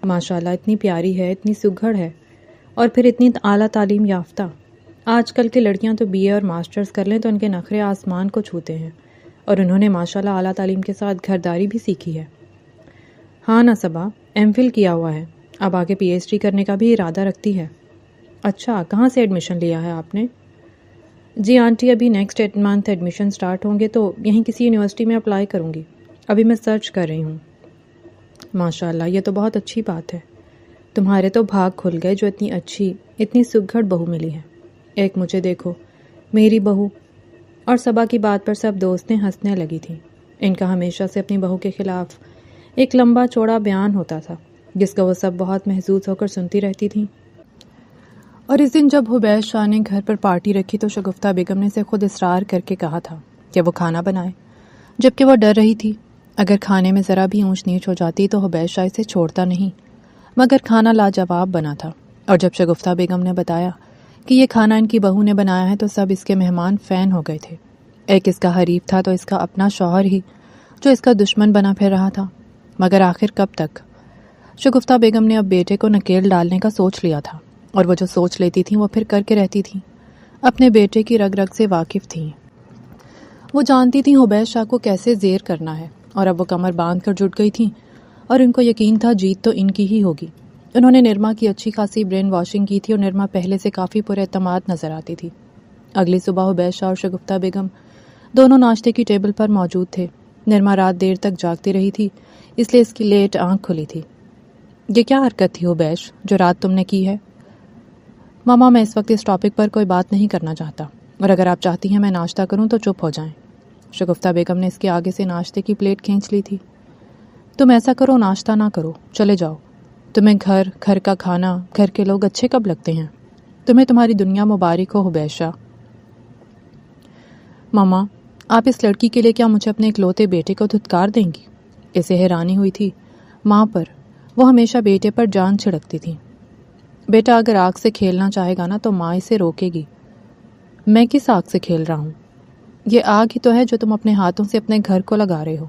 ماشاءاللہ، اتنی پیاری ہے، اتنی سگھڑ ہے، اور پھر اتنی اعلیٰ تعلیم یافتہ۔ آج کل کی لڑکیاں تو BA اور ماسٹرز کر لیں تو ان کے نخرے آسمان کو چھوتے ہیں، اور انہوں نے ماشاءاللہ اعلیٰ تعلیم کے ساتھ گھرداری بھی سیکھی ہے۔ ہاں نا صبا، MPhil کیا ہوا ہے، اب آگے PhD کرنے کا بھی ارادہ رکھتی ہے۔ اچھا، کہاں سے ایڈمیشن لیا ہے آپ نے؟ جی آنٹی، ابھی نیکسٹ منتھ ایڈمیشن سٹارٹ ہوں گے تو یہیں کسی یونیورسٹی میں اپلائی کروں گی، ابھی میں سرچ کر رہی ہوں۔ ماشاءاللہ، یہ تو بہت اچھی بات ہے، تمہارے تو بھاگ کھل گئے جو اتنی اچھی، اتنی سگھڑ بہو ملی ہے۔ ایک مجھے دیکھو، میری بہو، اور صبا کی بات پر سب دوستیں ہنسنے لگی تھیں۔ ان کا ہمیشہ سے اپنی بہو کے خلاف ایک لمبا چوڑا بیان ہوتا تھا جس کا وہ سب بہت محظوظ ہو کر سنتی رہتی تھیں۔ اور اس دن جب حبیش شاہ نے گھر پر پارٹی رکھی تو شگفتہ بیگم نے اسے خود اصرار کر کے کہا تھا کہ وہ کھانا بنائے، جبکہ وہ ڈر رہی تھی اگر کھانے میں ذرا بھی اونچ نیچ ہو جاتی تو حبیش شاہ اسے چھوڑتا نہیں، مگر کھانا لاجواب بنا تھا۔ اور جب شگفتہ بیگم نے بتایا کہ یہ کھانا ان کی بہو نے بنایا ہے تو سب اس کے مہمان فین ہو گئے تھے۔ ایک اس کا حریف تھا تو اس کا اپنا شوہر ہی جو اس کا دشمن بنا پھر رہا تھا، مگر آخر کب تک؟ شگفتہ بیگم نے اب بیٹے کو نکیل ڈالنے کا سوچ لیا تھا، اور وہ جو سوچ لیتی تھیں وہ پھر کر کے رہتی تھیں، اپنے بیٹے کی رگ رگ سے واقف تھیں۔ وہ جانتی تھیں حبیش شاہ کو کیسے زیر کرنا ہے، اور اب وہ کمر باندھ کر جٹ گئی تھیں، اور ان کو یقین تھا جیت تو ان کی ہی ہوگی۔ انہوں نے نرما کی اچھی خاصی برین واشنگ کی تھی اور نرما پہلے سے کافی پر اعتماد نظر آتی تھی۔ اگلی صبح حبیش شاہ اور شگفتہ بیگم دونوں ناشتے کی ٹیبل پر موجود تھے۔ نرما رات دیر تک جاگتی رہی تھی، اس لیے اس کی لیٹ آنکھ کھلی تھی۔ یہ کیا حرکت تھی حبیش جو رات تم نے کی ہے؟ ماما، میں اس وقت اس ٹاپک پر کوئی بات نہیں کرنا چاہتا، اور اگر آپ چاہتی ہیں میں ناشتہ کروں تو چپ ہو جائیں۔ شگفتہ بیگم نے اس کے آگے سے ناشتے کی پلیٹ کھینچ لی تھی۔ تم ایسا کرو، ناشتہ نہ کرو، چلے جاؤ۔ تمہیں گھر کا کھانا، گھر کے لوگ اچھے کب لگتے ہیں؟ تمہیں تمہاری دنیا مبارک ہو حبیش شاہ۔ ماما، آپ اس لڑکی کے لیے کیا مجھے اپنے اکلوتے بیٹے کو دھتکار دیں گی؟ اسے حیرانی ہوئی تھی ماں پر، وہ ہمیشہ بیٹے پر جان چھڑکتی تھی۔ بیٹا اگر آگ سے کھیلنا چاہے گا نا تو ماں اسے روکے گی۔ میں کس آگ سے کھیل رہا ہوں؟ یہ آگ ہی تو ہے جو تم اپنے ہاتھوں سے اپنے گھر کو لگا رہے ہو۔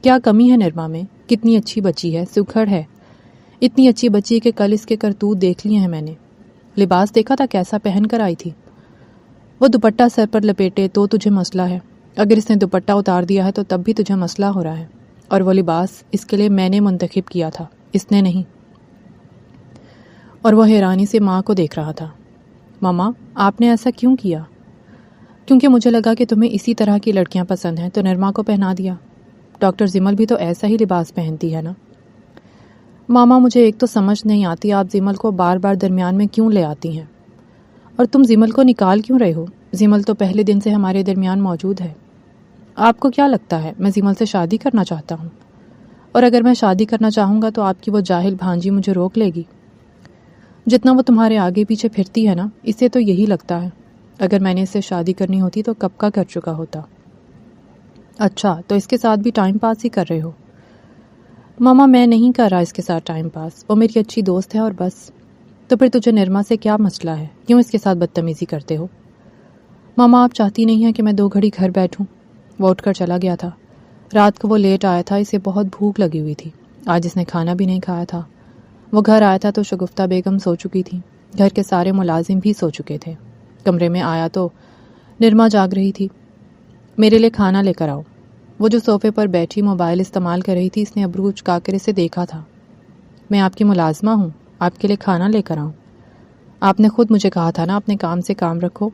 کیا کمی ہے نرما میں؟ کتنی اچھی بچی ہے، سکھڑ ہے، اتنی اچھی بچی کہ کل اس کے کرتوت دیکھ لیے ہیں میں نے۔ لباس دیکھا تھا کیسا پہن کر آئی تھی؟ وہ دوپٹہ سر پر لپیٹے تو تجھے مسئلہ ہے، اگر اس نے دوپٹہ اتار دیا ہے تو تب بھی تجھے مسئلہ ہو رہا ہے، اور وہ لباس اس کے لیے میں نے منتخب کیا تھا، اس نے نہیں۔ اور وہ حیرانی سے ماں کو دیکھ رہا تھا۔ ماما، آپ نے ایسا کیوں کیا؟ کیونکہ مجھے لگا کہ تمہیں اسی طرح کی لڑکیاں پسند ہیں تو نرما کو پہنا دیا۔ ڈاکٹر زمل بھی تو ایسا ہی لباس پہنتی ہے نا۔ ماما، مجھے ایک تو سمجھ نہیں آتی آپ زمل کو بار بار درمیان میں کیوں لے آتی ہیں، اور تم زمل کو نکال کیوں رہے ہو؟ زمل تو پہلے دن سے ہمارے درمیان موجود ہے۔ آپ کو کیا لگتا ہے میں زمل سے شادی کرنا چاہتا ہوں؟ اور اگر میں شادی کرنا چاہوں گا تو آپ کی وہ جاہل بھانجی مجھے روک لے گی؟ جتنا وہ تمہارے آگے پیچھے پھرتی ہے نا، اسے تو یہی لگتا ہے اگر میں نے اس سے شادی کرنی ہوتی تو کب کا کر چکا ہوتا۔ اچھا، تو اس کے ساتھ بھی ٹائم پاس ہی کر رہے ہو؟ ماما، میں نہیں کر رہا اس کے ساتھ ٹائم پاس، وہ میری اچھی دوست ہے اور بس۔ تو پھر تجھے نرما سے کیا مسئلہ ہے؟ کیوں اس کے ساتھ بدتمیزی کرتے ہو؟ ماما، آپ چاہتی نہیں ہیں کہ میں 2 گھڑی گھر بیٹھوں؟ وہ اٹھ کر چلا گیا تھا۔ رات کو وہ لیٹ آیا تھا، اسے بہت بھوک لگی ہوئی تھی، آج اس نے کھانا بھی نہیں کھایا تھا۔ وہ گھر آیا تھا تو شگفتہ بیگم سو چکی تھی، گھر کے سارے ملازم بھی سو چکے تھے۔ کمرے میں آیا تو نرما جاگ رہی تھی۔ میرے لیے کھانا لے کر آؤ۔ وہ جو صوفے پر بیٹھی موبائل استعمال کر رہی تھی، اس نے ابرو اچکا کر اسے دیکھا تھا۔ میں آپ کی ملازمہ ہوں، آپ کے لیے کھانا لے کر آؤں؟ آپ نے خود مجھے کہا تھا نا اپنے کام سے کام رکھو۔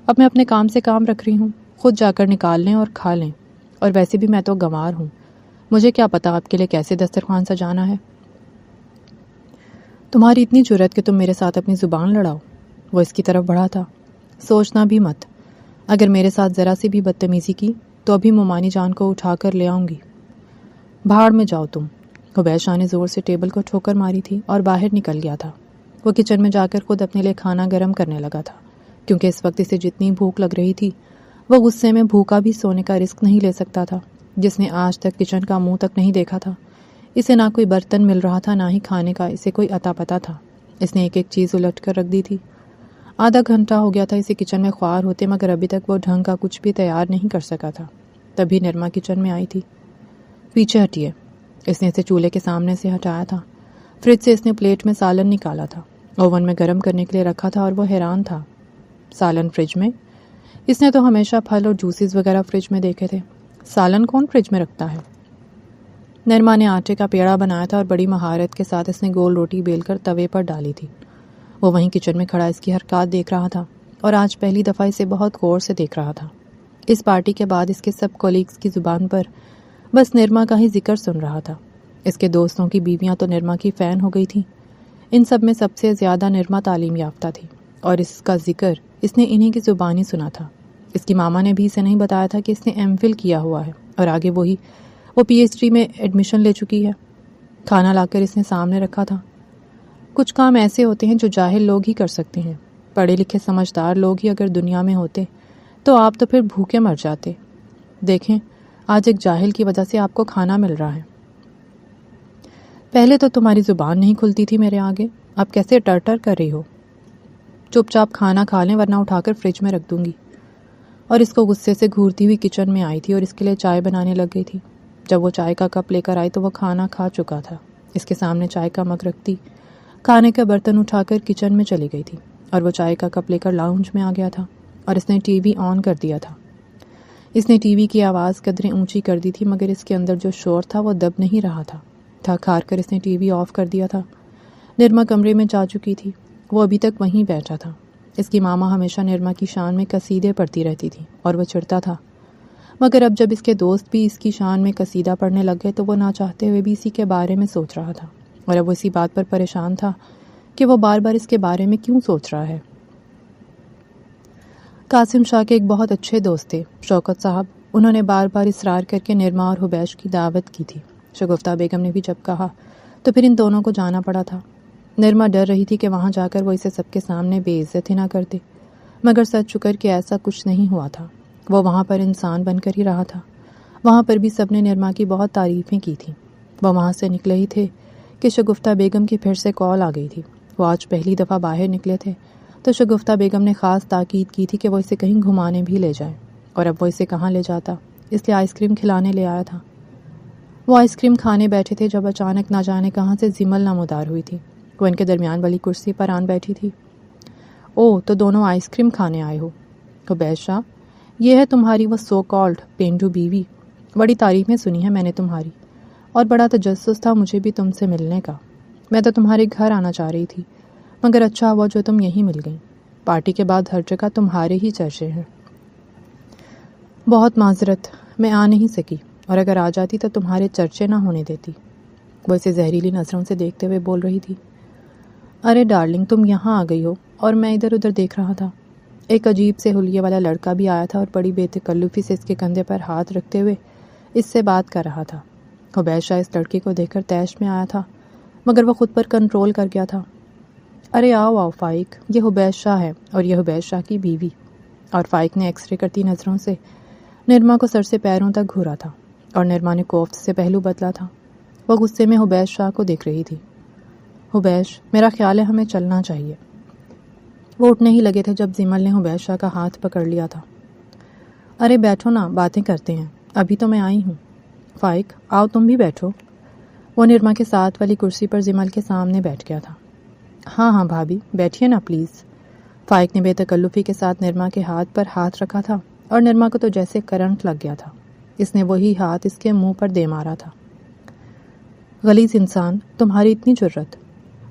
اب میں اپنے کام سے کام رکھ رہی ہوں، خود جا کر نکال لیں اور کھا لیں۔ اور ویسے بھی میں تو گنوار ہوں، مجھے کیا پتا آپ کے لیے کیسے دسترخوان سجانا ہے۔ تمہاری اتنی جرأت کہ تم میرے ساتھ اپنی زبان لڑاؤ۔ وہ اس کی طرف بڑھا تھا۔ سوچنا بھی مت، اگر میرے ساتھ ذرا سی بھی بدتمیزی کی تو ابھی مومانی جان کو اٹھا کر لے آؤں گی۔ بھاڑ میں جاؤ تم۔ حبیش شاہ نے زور سے ٹیبل کو ٹھوکر ماری تھی اور باہر نکل گیا تھا۔ وہ کچن میں جا کر خود اپنے لیے کھانا گرم کرنے لگا تھا، کیونکہ اس وقت اسے جتنی بھوک لگ رہی تھی وہ غصے میں بھوکا بھی سونے کا رزق نہیں لے سکتا تھا، جس نے آج تک کچن کا منہ تک نہیں دیکھا تھا۔ اسے نہ کوئی برتن مل رہا تھا، نہ ہی کھانے کا اسے کوئی عطا پتا تھا۔ اس نے ایک ایک چیز الٹ کر رکھ دی تھی۔ آدھا گھنٹہ ہو گیا تھا اسے کچن میں خوار ہوتے، مگر ابھی تک وہ ڈھنگ کا کچھ بھی تیار نہیں کر سکا تھا۔ تبھی نرما کچن میں آئی تھی۔ پیچھے ہٹیے، اس نے اسے چولہے کے سامنے سے ہٹایا تھا۔ فریج سے اس نے پلیٹ میں سالن نکالا تھا، اوون میں گرم کرنے کے لیے رکھا تھا، اور وہ حیران تھا۔ سالن فریج میں؟ اس نے تو ہمیشہ پھل اور جوسز وغیرہ فریج میں دیکھے تھے، سالن کون فریج میں رکھتا ہے؟ نرما نے آٹے کا پیڑا بنایا تھا اور بڑی مہارت کے ساتھ اس نے گول روٹی بیل کر توے پر ڈالی تھی۔ وہ وہیں کچن میں کھڑا اس کی حرکات دیکھ رہا تھا، اور آج پہلی دفعہ اسے بہت غور سے دیکھ رہا تھا۔ اس پارٹی کے بعد اس کے سب کولیگز کی زبان پر بس نرما کا ہی ذکر سن رہا تھا۔ اس کے دوستوں کی بیویاں تو نرما کی فین ہو گئی تھیں۔ ان سب میں سب سے زیادہ نرما تعلیم یافتہ تھی، اور اس کا ذکر اس نے انہی کی زبانی سنا تھا۔ اس کی ماما نے بھی اسے نہیں بتایا تھا کہ اس نے ایم فل کیا ہوا ہے، اور آگے وہ پی ایچ ڈی میں ایڈمیشن لے چکی ہے۔ کھانا لا کر اس نے سامنے رکھا تھا۔ کچھ کام ایسے ہوتے ہیں جو جاہل لوگ ہی کر سکتے ہیں، پڑھے لکھے سمجھدار لوگ ہی اگر دنیا میں ہوتے تو آپ تو پھر بھوکے مر جاتے۔ دیکھیں، آج ایک جاہل کی وجہ سے آپ کو کھانا مل رہا ہے۔ پہلے تو تمہاری زبان نہیں کھلتی تھی میرے آگے، اب کیسے ٹر ٹر کر رہی ہو؟ چپ چاپ کھانا کھا لیں ورنہ اٹھا کر فریج میں رکھ دوں گی۔ اور اس کو غصے سے گھورتی ہوئی کچن میں آئی تھی اور اس کے لیے چائے بنانے لگ گئی تھی۔ جب وہ چائے کا کپ لے کر آئی تو وہ کھانا کھا چکا تھا۔ اس کے سامنے چائے کا مگ رکھتی، کھانے کا برتن اٹھا کر کچن میں چلی گئی تھی، اور وہ چائے کا کپ لے کر لاؤنج میں آ گیا تھا، اور اس نے ٹی وی آن کر دیا تھا۔ اس نے ٹی وی کی آواز قدریں اونچی کر دی تھی، مگر اس کے اندر جو شور تھا وہ دب نہیں رہا تھا۔ تھک ہار کر اس نے ٹی وی آف کر دیا تھا۔ نرما کمرے میں جا چکی تھی، وہ ابھی تک وہیں بیٹھا تھا۔ اس کی ماما ہمیشہ نرما کی شان میں قصیدے پڑھتی رہتی تھی اور وہ چڑھتا تھا، مگر اب جب اس کے دوست بھی اس کی شان میں قصیدہ پڑھنے لگ گئے تو وہ نہ چاہتے ہوئے بھی اسی کے بارے میں سوچ رہا تھا، اور اب وہ اسی بات پر پریشان تھا کہ وہ بار بار اس کے بارے میں کیوں سوچ رہا ہے۔ قاسم شاہ کے ایک بہت اچھے دوست تھے، شوکت صاحب۔ انہوں نے بار بار اصرار کر کے نرما اور حبیش کی دعوت کی تھی۔ شگفتہ بیگم نے بھی جب کہا تو پھر ان دونوں کو جانا پڑا تھا۔ نرما ڈر رہی تھی کہ وہاں جا کر وہ اسے سب کے سامنے بے عزت ہی نہ کرتے، مگر سچ شکر کہ ایسا کچھ نہیں ہوا تھا۔ وہ وہاں پر انسان بن کر ہی رہا تھا۔ وہاں پر بھی سب نے نرما کی بہت تعریفیں کی تھیں۔ وہ وہاں سے نکلے ہی تھے کہ شگفتہ بیگم کی پھر سے کال آ گئی تھی۔ وہ آج پہلی دفعہ باہر نکلے تھے تو شگفتہ بیگم نے خاص تاکید کی تھی کہ وہ اسے کہیں گھمانے بھی لے جائیں، اور اب وہ اسے کہاں لے جاتا، اس لیے آئس کریم کھلانے لے آیا تھا۔ وہ آئس کریم کھانے بیٹھے تھے جب اچانک نہ جانے کہاں سے زمل نمودار ہوئی تھی۔ وہ ان کے درمیان والی کرسی پر آن بیٹھی تھی۔ او، تو دونوں آئس کریم کھانے آئے ہو؟ حبیش شاہ، یہ ہے تمہاری وہ سو کالڈ پینڈو بیوی۔ بڑی تعریفیں سنی ہیں میں نے تمہاری، اور بڑا تجسس تھا مجھے بھی تم سے ملنے کا۔ میں تو تمہارے گھر آنا چاہ رہی تھی، مگر اچھا ہوا جو تم یہیں مل گئیں۔ پارٹی کے بعد ہر جگہ تمہارے ہی چرچے ہیں۔ بہت معذرت، میں آ نہیں سکی، اور اگر آ جاتی تو تمہارے چرچے نہ ہونے دیتی۔ وہ اسے زہریلی نظروں سے دیکھتے ہوئے بول رہی تھی۔ ارے ڈارلنگ، تم یہاں آ گئی ہو اور میں ادھر ادھر دیکھ رہا تھا۔ ایک عجیب سے حلیے والا لڑکا بھی آیا تھا اور بڑی بے تکلفی سے اس کے کندھے پر ہاتھ رکھتے ہوئے اس سے بات کر رہا تھا۔ حبیش شاہ اس لڑکے کو دیکھ کر طیش میں آیا تھا، مگر وہ خود پر کنٹرول کر گیا تھا۔ ارے آؤ آؤ فائق، یہ حبیش شاہ ہے اور یہ حبیش شاہ کی بیوی۔ اور فائق نے ایکس رے کرتی نظروں سے نرما کو سر سے پیروں تک گھورا تھا، اور نرما نے کوفت سے پہلو بدلا تھا۔ وہ غصے میں حبیش شاہ کو دیکھ رہی تھی۔ حبیش، میرا خیال ہے ہمیں چلنا چاہیے۔ وہ اٹھنے ہی لگے تھے جب زمل نے حبیش شاہ کا ہاتھ پکڑ لیا تھا۔ ارے بیٹھو نا، باتیں کرتے ہیں، ابھی تو میں آئی ہوں۔ فائق، آؤ تم بھی بیٹھو۔ وہ نرما کے ساتھ والی کرسی پر زمل کے سامنے بیٹھ گیا تھا۔ ہاں ہاں بھابھی، بیٹھیے نا پلیز۔ فائق نے بے تکلفی کے ساتھ نرما کے ہاتھ پر ہاتھ رکھا تھا، اور نرما کو تو جیسے کرنٹ لگ گیا تھا۔ اس نے وہی ہاتھ اس کے منہ پر دے مارا تھا۔ غلیظ انسان، تمہاری اتنی جرت!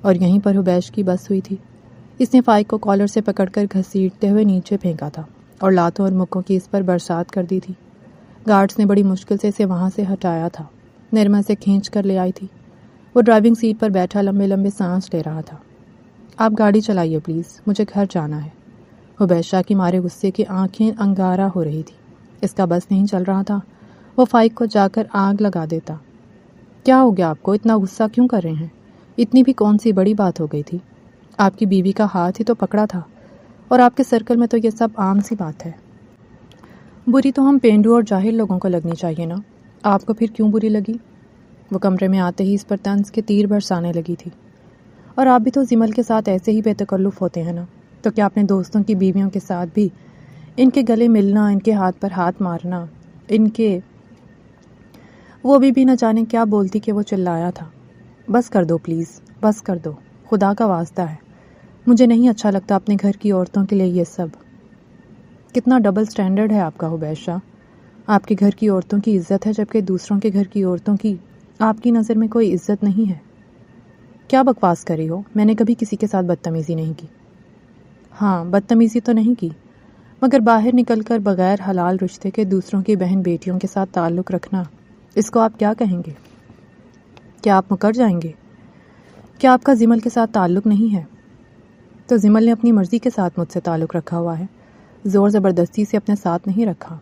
اور یہیں پر حبیش کی بس ہوئی تھی۔ اس نے فائق کو کالر سے پکڑ کر گھسیٹتے ہوئے نیچے پھینکا تھا اور لاتوں اور مکوں کی اس پر برسات کر دی تھی۔ گارڈز نے بڑی مشکل سے اسے وہاں سے ہٹایا تھا۔ نرما سے کھینچ کر لے آئی تھی۔ وہ ڈرائیونگ سیٹ پر بیٹھا لمبے لمبے سانس لے رہا تھا۔ آپ گاڑی چلائیے پلیز، مجھے گھر جانا ہے۔ حبیش شاہ کی مارے غصے کی آنکھیں انگارہ ہو رہی تھی۔ اس کا بس نہیں چل رہا تھا۔ وہ فائق کو جا کر آگ لگا دیتا۔ کیا ہو گیا آپ کو؟ اتنا غصہ کیوں کر رہے ہیں؟ اتنی بھی کون سی بڑی بات ہو گئی تھی؟ آپ کی بیوی کا ہاتھ ہی تو پکڑا تھا، اور آپ کے سرکل میں تو یہ سب عام سی بات ہے۔ بری تو ہم پینڈو اور جاہل لوگوں کو لگنی چاہیے نا، آپ کو پھر کیوں بری لگی؟ وہ کمرے میں آتے ہی اس پر طنز کے تیر برسانے لگی تھی۔ اور آپ بھی تو زمل کے ساتھ ایسے ہی بے تکلف ہوتے ہیں نا، تو کیا اپنے دوستوں کی بیویوں کے ساتھ بھی ان کے گلے ملنا، ان کے ہاتھ پر ہاتھ مارنا، ان کے وہ بھی نہ جانے کیا بولتی کہ وہ چلایا تھا۔ بس کر دو پلیز، بس کر دو، خدا کا واسطہ ہے، مجھے نہیں اچھا لگتا اپنے گھر کی عورتوں کے لیے یہ سب۔ کتنا ڈبل سٹینڈرڈ ہے آپ کا حبیش شاہ۔ آپ کے گھر کی عورتوں کی عزت ہے، جبکہ دوسروں کے گھر کی عورتوں کی آپ کی نظر میں کوئی عزت نہیں ہے۔ کیا بکواس کری ہو؟ میں نے کبھی کسی کے ساتھ بدتمیزی نہیں کی۔ ہاں، بدتمیزی تو نہیں کی، مگر باہر نکل کر بغیر حلال رشتے کے دوسروں کی بہن بیٹیوں کے ساتھ تعلق رکھنا، اس کو آپ کیا کہیں گے؟ کیا آپ مکر جائیں گے؟ کیا آپ کا زمل کے ساتھ تعلق نہیں ہے؟ تو زمل نے اپنی مرضی کے ساتھ مجھ سے تعلق رکھا ہوا ہے، زور زبردستی سے اپنے ساتھ نہیں رکھا،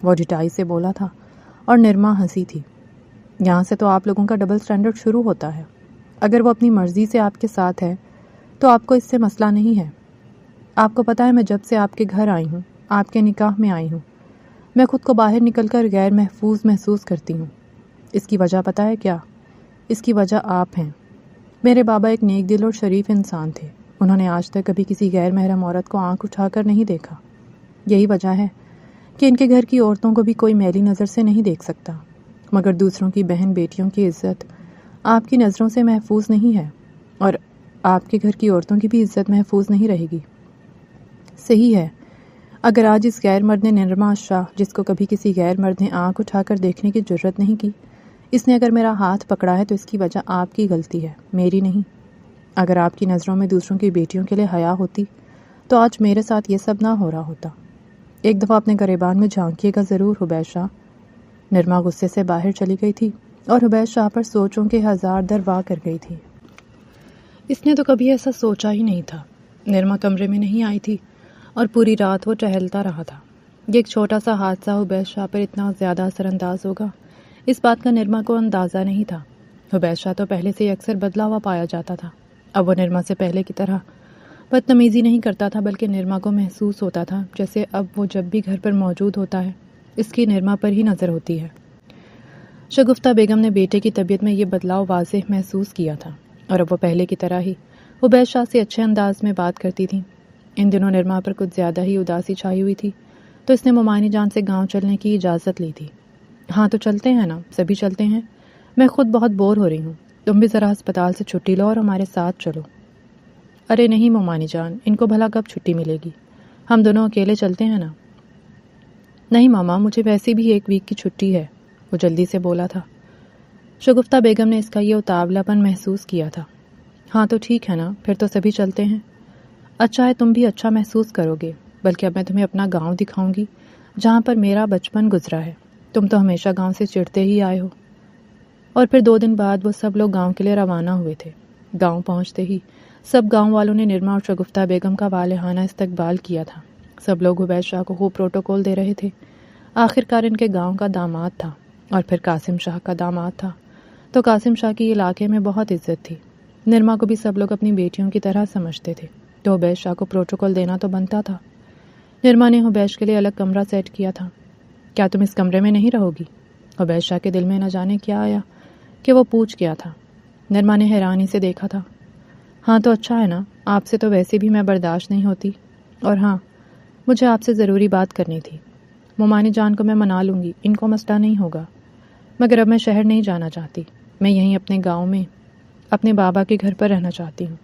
وہ ڈٹائی سے بولا تھا، اور نرما ہنسی تھی۔ یہاں سے تو آپ لوگوں کا ڈبل سٹینڈرڈ شروع ہوتا ہے۔ اگر وہ اپنی مرضی سے آپ کے ساتھ ہے تو آپ کو اس سے مسئلہ نہیں ہے۔ آپ کو پتہ ہے میں جب سے آپ کے گھر آئی ہوں، آپ کے نکاح میں آئی ہوں، میں خود کو باہر نکل کر غیر محفوظ محسوس کرتی ہوں۔ اس کی وجہ پتہ ہے کیا؟ اس کی وجہ آپ ہیں۔ میرے بابا ایک نیک دل اور شریف انسان تھے۔ انہوں نے آج تک کبھی کسی غیر محرم عورت کو آنکھ اٹھا کر نہیں دیکھا۔ یہی وجہ ہے کہ ان کے گھر کی عورتوں کو بھی کوئی میلی نظر سے نہیں دیکھ سکتا، مگر دوسروں کی بہن بیٹیوں کی عزت آپ کی نظروں سے محفوظ نہیں ہے، اور آپ کے گھر کی عورتوں کی بھی عزت محفوظ نہیں رہے گی۔ صحیح ہے، اگر آج اس غیر مرد نے نرما شاہ، جس کو کبھی کسی غیر مرد نے آنکھ اٹھا کر دیکھنے کی جرت نہیں کی، اس نے اگر میرا ہاتھ پکڑا ہے تو اس کی وجہ آپ کی غلطی ہے، میری نہیں۔ اگر آپ کی نظروں میں دوسروں کی بیٹیوں کے لیے حیا ہوتی تو آج میرے ساتھ یہ سب نہ ہو رہا ہوتا۔ ایک دفعہ اپنے گریبان میں جھانکیے گا ضرور حبیش شاہ۔ نرما غصے سے باہر چلی گئی تھی اور حبیش شاہ پر سوچوں کے ہزار در واہ کر گئی تھی۔ اس نے تو کبھی ایسا سوچا ہی نہیں تھا۔ نرما کمرے میں نہیں آئی تھی اور پوری رات وہ ٹہلتا رہا تھا۔ یہ ایک چھوٹا سا حادثہ حبیش شاہ پر اتنا زیادہ اثر انداز ہوگا، اس بات کا نرما کو اندازہ نہیں تھا۔ حبیش شاہ تو پہلے سے ہی اکثر بدلا ہوا پایا جاتا تھا۔ اب وہ نرما سے پہلے کی طرح بدتمیزی نہیں کرتا تھا، بلکہ نرما کو محسوس ہوتا تھا جیسے اب وہ جب بھی گھر پر موجود ہوتا ہے اس کی نرما پر ہی نظر ہوتی ہے۔ شگفتہ بیگم نے بیٹے کی طبیعت میں یہ بدلاؤ واضح محسوس کیا تھا، اور اب وہ پہلے کی طرح ہی حبیش شاہ سے اچھے انداز میں بات کرتی تھی۔ ان دنوں نرما پر کچھ زیادہ ہی اداسی چھائی ہوئی تھی، تو اس نے مومانی جان سے گاؤں چلنے کی اجازت لی تھی۔ ہاں تو چلتے ہیں نا، سبھی چلتے ہیں، میں خود بہت بور ہو رہی ہوں، تم بھی ذرا ہسپتال سے چھٹی لو اور ہمارے ساتھ چلو۔ ارے نہیں مومانی جان، ان کو بھلا کب چھٹی ملے گی، ہم دونوں اکیلے چلتے ہیں نا۔ نہیں ماما، مجھے ویسے بھی 1 ویک کی چھٹی ہے، وہ جلدی سے بولا تھا۔ شگفتہ بیگم نے اس کا یہ اتاولا پن محسوس کیا تھا۔ ہاں تو ٹھیک ہے نا، پھر تو سبھی چلتے ہیں۔ اچھا ہے، تم بھی اچھا محسوس کرو گے، بلکہ اب میں تمہیں اپنا گاؤں دکھاؤں گی جہاں پر میرا بچپن گزرا ہے۔ تم تو ہمیشہ گاؤں سے چڑھتے ہی آئے ہو۔ اور پھر 2 دن بعد وہ سب لوگ گاؤں کے لیے روانہ ہوئے تھے۔ گاؤں پہنچتے ہی سب گاؤں والوں نے نرما اور شگفتہ بیگم کا والہانہ استقبال کیا تھا۔ سب لوگ حبیش شاہ کو خوب پروٹوکول دے رہے تھے۔ آخرکار ان کے گاؤں کا داماد تھا، اور پھر قاسم شاہ کا داماد تھا، تو قاسم شاہ کی علاقے میں بہت عزت تھی۔ نرما کو بھی سب لوگ اپنی بیٹیوں کی طرح سمجھتے تھے، تو حبیش شاہ کو پروٹوکول دینا تو بنتا تھا۔ نرما نے حبیش کے لیے الگ کمرہ سیٹ کیا تھا۔ کیا تم اس کمرے میں نہیں رہو گی؟ حبیش شاہ کے دل میں نہ جانے کیا آیا کہ وہ پوچھ گیا تھا۔ نرما نے حیرانی سے دیکھا تھا۔ ہاں تو اچھا ہے نا، آپ سے تو ویسے بھی میں برداشت نہیں ہوتی، اور ہاں مجھے آپ سے ضروری بات کرنی تھی۔ مومانی جان کو میں منا لوں گی، ان کو مسئلہ نہیں ہوگا، مگر اب میں شہر نہیں جانا چاہتی، میں یہیں اپنے گاؤں میں اپنے بابا کے گھر پر رہنا چاہتی ہوں۔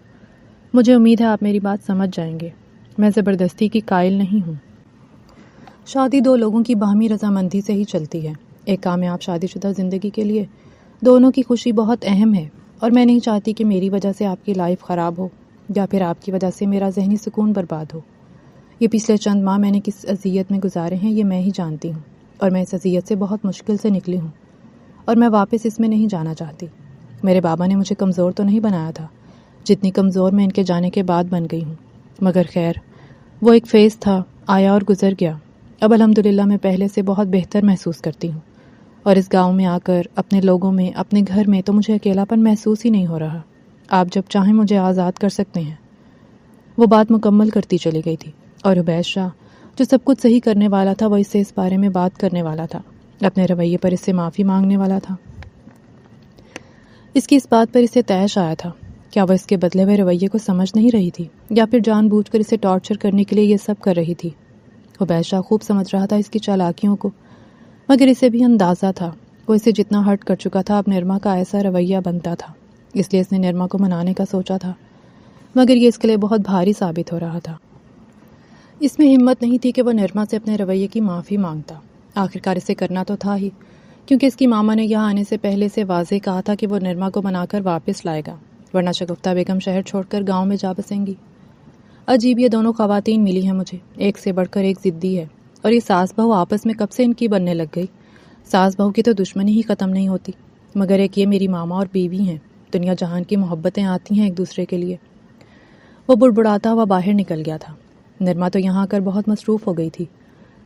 مجھے امید ہے آپ میری بات سمجھ جائیں گے، میں زبردستی کی قائل نہیں ہوں۔ شادی 2 لوگوں کی باہمی رضامندی سے ہی چلتی ہے، ایک کامیاب شادی شدہ زندگی کے لیے دونوں کی خوشی بہت اہم ہے، اور میں نہیں چاہتی کہ میری وجہ سے آپ کی لائف خراب ہو یا پھر آپ کی وجہ سے میرا ذہنی سکون برباد ہو۔ یہ پچھلے چند ماہ میں نے کس اذیت میں گزارے ہیں یہ میں ہی جانتی ہوں، اور میں اس اذیت سے بہت مشکل سے نکلی ہوں، اور میں واپس اس میں نہیں جانا چاہتی۔ میرے بابا نے مجھے کمزور تو نہیں بنایا تھا جتنی کمزور میں ان کے جانے کے بعد بن گئی ہوں، مگر خیر وہ ایک فیز تھا، آیا اور گزر گیا۔ اب الحمدللہ میں پہلے سے بہت بہتر محسوس کرتی ہوں، اور اس گاؤں میں آ کر اپنے لوگوں میں، اپنے گھر میں تو مجھے اکیلا پن محسوس ہی نہیں ہو رہا۔ آپ جب چاہیں مجھے آزاد کر سکتے ہیں۔ وہ بات مکمل کرتی چلی گئی تھی، اور عبید شاہ جو سب کچھ صحیح کرنے والا تھا وہ اس سے اس بارے میں بات کرنے والا تھا، اپنے رویے پر اس سے معافی مانگنے والا تھا۔ اس کی اس بات پر اسے طیش آیا تھا، کیا وہ اس کے بدلے ہوئے رویے کو سمجھ نہیں رہی تھی، یا پھر جان بوجھ کر اسے ٹارچر کرنے کے لیے یہ سب کر رہی تھی؟ عبید شاہ خوب سمجھ رہا تھا اس کی چالاکیوں کو، مگر اسے بھی اندازہ تھا وہ اسے جتنا ہرٹ کر چکا تھا اب نرما کا ایسا رویہ بنتا تھا، اس لیے اس نے نرما کو منانے کا سوچا تھا، مگر یہ اس کے لیے بہت بھاری ثابت ہو رہا تھا۔ اس میں ہمت نہیں تھی کہ وہ نرما سے اپنے رویے کی معافی مانگتا، آخرکار اسے کرنا تو تھا ہی، کیونکہ اس کی ماما نے یہاں آنے سے پہلے سے واضح کہا تھا کہ وہ نرما کو منا کر واپس لائے گا، ورنہ شگفتہ بیگم شہر چھوڑ کر گاؤں میں جا بسیں گی۔ عجیب یہ دونوں خواتین ملی ہیں مجھے، ایک سے بڑھ کر ایک ضدی ہے، اور یہ ساس بہو آپس میں کب سے ان کی بننے لگ گئی۔ ساس بہو کی تو دشمنی ہی ختم نہیں ہوتی، مگر ایک یہ میری ماما اور بیوی ہیں، دنیا جہان کی محبتیں آتی ہیں ایک دوسرے کے لیے۔ وہ بڑبڑاتا ہوا باہر نکل گیا تھا۔ نرما تو یہاں آ کر بہت مصروف ہو گئی تھی،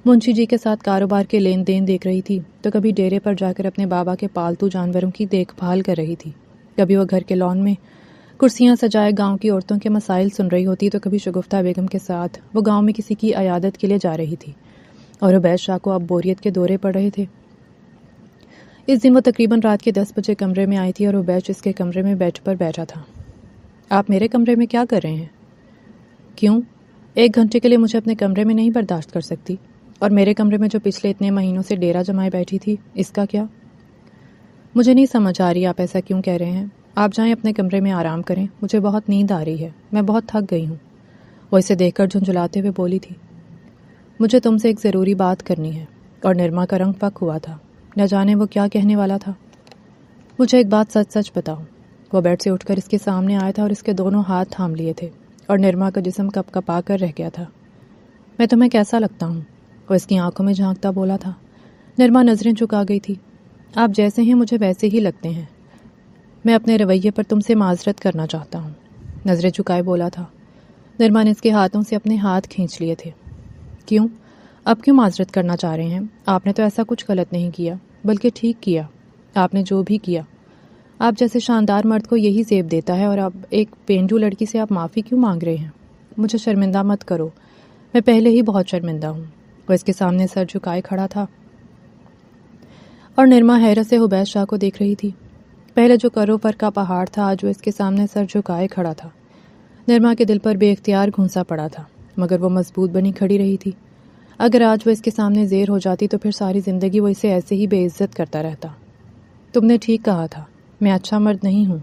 منشی جی کے ساتھ کاروبار کے لین دین دیکھ رہی تھی، تو کبھی ڈیرے پر جا کر اپنے بابا کے پالتو جانوروں کی دیکھ بھال کر رہی تھی، کبھی وہ گھر کے لان میں کرسیاں سجائے گاؤں کی عورتوں کے مسائل سن رہی ہوتی، تو کبھی شگفتہ بیگم کے ساتھ وہ گاؤں میں کسی کی عیادت کے لیے جا رہی تھی، اور عبید شاہ کو اب بوریت کے دورے پڑ رہے تھے۔ اس دن وہ تقریباً رات کے 10 بجے کمرے میں آئی تھی، اور عبید جس کے کمرے میں بیڈ پر بیٹھا تھا۔ آپ میرے کمرے میں کیا کر رہے ہیں؟ کیوں؟ 1 گھنٹے کے لیے مجھے اپنے کمرے میں نہیں برداشت کر سکتی؟ اور میرے کمرے میں جو پچھلے اتنے مہینوں سے ڈیرا جمائے بیٹھی تھی، اس کا کیا؟ مجھے نہیں سمجھ آ رہی آپ ایسا کیوں کہہ رہے ہیں۔ آپ جائیں اپنے کمرے میں آرام کریں، مجھے بہت نیند آ رہی ہے، میں بہت تھک گئی ہوں۔ وہ اسے دیکھ کر جھنجھلاتے ہوئے بولی تھی، مجھے تم سے ایک ضروری بات کرنی ہے۔ اور نرما کا رنگ پک ہوا تھا، نہ جانے وہ کیا کہنے والا تھا۔ مجھے ایک بات سچ سچ بتاؤ۔ وہ بیڈ سے اٹھ کر اس کے سامنے آیا تھا اور اس کے دونوں ہاتھ تھام لیے تھے، اور نرما کا جسم کپ کپا کر رہ گیا تھا۔ میں تمہیں کیسا لگتا ہوں؟ وہ اس کی آنکھوں میں جھانکتا بولا تھا۔ نرما نظریں چکا گئی تھی۔ آپ جیسے ہیں مجھے ویسے ہی لگتے ہیں، میں اپنے رویے پر تم سے معذرت کرنا چاہتا ہوں، نظریں چکائے بولا تھا۔ نرما نے اس کے ہاتھوں سے اپنے ہاتھ کھینچ لیے تھے۔ کیوں؟ اب کیوں معذرت کرنا چاہ رہے ہیں؟ آپ نے تو ایسا کچھ غلط نہیں کیا، بلکہ ٹھیک کیا۔ آپ نے جو بھی کیا، آپ جیسے شاندار مرد کو یہی زیب دیتا ہے، اور اب ایک پینڈو لڑکی سے آپ معافی کیوں مانگ رہے ہیں؟ مجھے شرمندہ مت کرو، میں پہلے ہی بہت شرمندہ ہوں۔ وہ اس کے سامنے سر جھکائے کھڑا تھا، اور نرما حیرت سے عبید شاہ کو دیکھ رہی تھی۔ پہلے جو کرو فر کا پہاڑ تھا، آج وہ اس کے سامنے سر جھکائے کھڑا تھا۔ نرما کے دل پر بے اختیار گھونسا پڑا تھا، مگر وہ مضبوط بنی کھڑی رہی تھی۔ اگر آج وہ اس کے سامنے زیر ہو جاتی تو پھر ساری زندگی وہ اسے ایسے ہی بے عزت کرتا رہتا۔ تم نے ٹھیک کہا تھا، میں اچھا مرد نہیں ہوں۔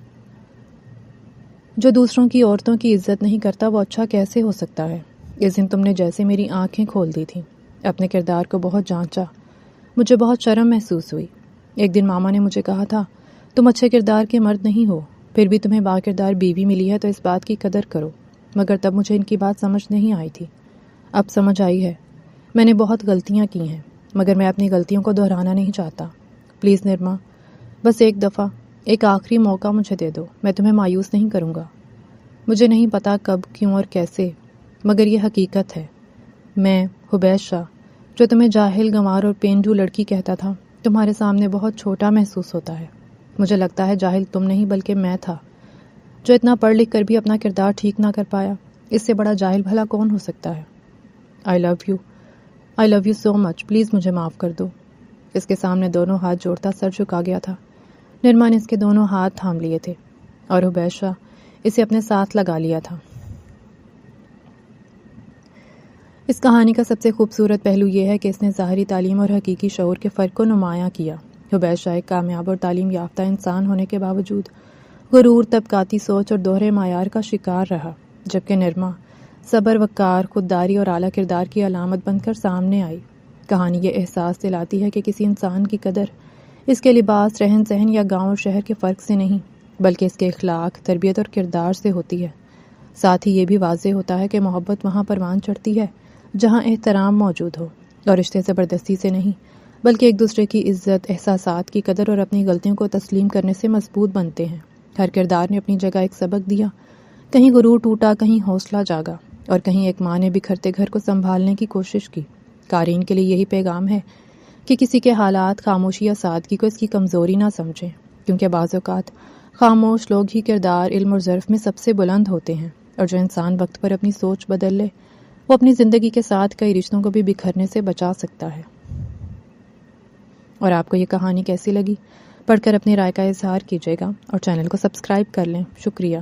جو دوسروں کی عورتوں کی عزت نہیں کرتا وہ اچھا کیسے ہو سکتا ہے؟ اس دن تم نے جیسے میری آنکھیں کھول دی تھیں، اپنے کردار کو بہت جانچا، مجھے بہت شرم محسوس ہوئی۔ ایک دن ماما نے مجھے کہا تھا، تم اچھے کردار کے مرد نہیں ہو، پھر بھی تمہیں با کردار بیوی ملی ہے تو اس بات کی قدر کرو، مگر تب مجھے ان کی بات سمجھ نہیں آئی تھی۔ اب سمجھ آئی ہے۔ میں نے بہت غلطیاں کی ہیں، مگر میں اپنی غلطیوں کو دہرانا نہیں چاہتا۔ پلیز نرما، بس ایک دفعہ، ایک آخری موقع مجھے دے دو، میں تمہیں مایوس نہیں کروں گا۔ مجھے نہیں پتا کب، کیوں اور کیسے، مگر یہ حقیقت ہے، میں عبید شاہ، جو تمہیں جاہل، گنوار اور پینڈو لڑکی کہتا تھا، تمہارے سامنے بہت چھوٹا محسوس ہوتا ہے۔ مجھے لگتا ہے جاہل تم نہیں بلکہ میں تھا، جو اتنا پڑھ لکھ کر بھی اپنا کردار ٹھیک نہ کر پایا۔ اس سے بڑا جاہل بھلا کون ہو سکتا ہے؟ I love you so much، please مجھے معاف کر دو۔ اس کے سامنے دونوں ہاتھ جوڑتا سر جھکا گیا تھا۔ نرما نے اس کے دونوں ہاتھ تھام لیے تھے، اور عبید شاہ اسے اپنے ساتھ لگا لیا تھا۔ اس کہانی کا سب سے خوبصورت پہلو یہ ہے کہ اس نے ظاہری تعلیم اور حقیقی شعور کے فرق کو نمایاں کیا۔ عبید شاہ ایک کامیاب اور تعلیم یافتہ انسان ہونے کے باوجود غرور، طبقاتی سوچ اور دوہرے معیار کا شکار رہا، جبکہ نرما صبر، وقار، خودداری اور اعلیٰ کردار کی علامت بن کر سامنے آئی۔ کہانی یہ احساس دلاتی ہے کہ کسی انسان کی قدر اس کے لباس، رہن سہن یا گاؤں اور شہر کے فرق سے نہیں، بلکہ اس کے اخلاق، تربیت اور کردار سے ہوتی ہے۔ ساتھ ہی یہ بھی واضح ہوتا ہے کہ محبت وہاں پروان چڑھتی ہے جہاں احترام موجود ہو، اور رشتے زبردستی سے نہیں بلکہ ایک دوسرے کی عزت، احساسات کی قدر اور اپنی غلطیوں کو تسلیم کرنے سے مضبوط بنتے ہیں۔ ہر کردار نے اپنی جگہ ایک سبق دیا، کہیں غرور ٹوٹا، کہیں حوصلہ جاگا، اور کہیں ایک ماں نے بکھرتے گھر کو سنبھالنے کی کوشش کی۔ قارئین کے لیے یہی پیغام ہے کہ کسی کے حالات، خاموشی یا سادگی کو اس کی کمزوری نہ سمجھیں، کیونکہ بعض اوقات خاموش لوگ ہی کردار، علم اور ظرف میں سب سے بلند ہوتے ہیں، اور جو انسان وقت پر اپنی سوچ بدل لے وہ اپنی زندگی کے ساتھ کئی رشتوں کو بھی بکھرنے سے بچا سکتا ہے۔ اور آپ کو یہ کہانی کیسی لگی؟ پڑھ کر اپنی رائے کا اظہار کیجیے گا اور چینل کو سبسکرائب کر لیں۔ شکریہ۔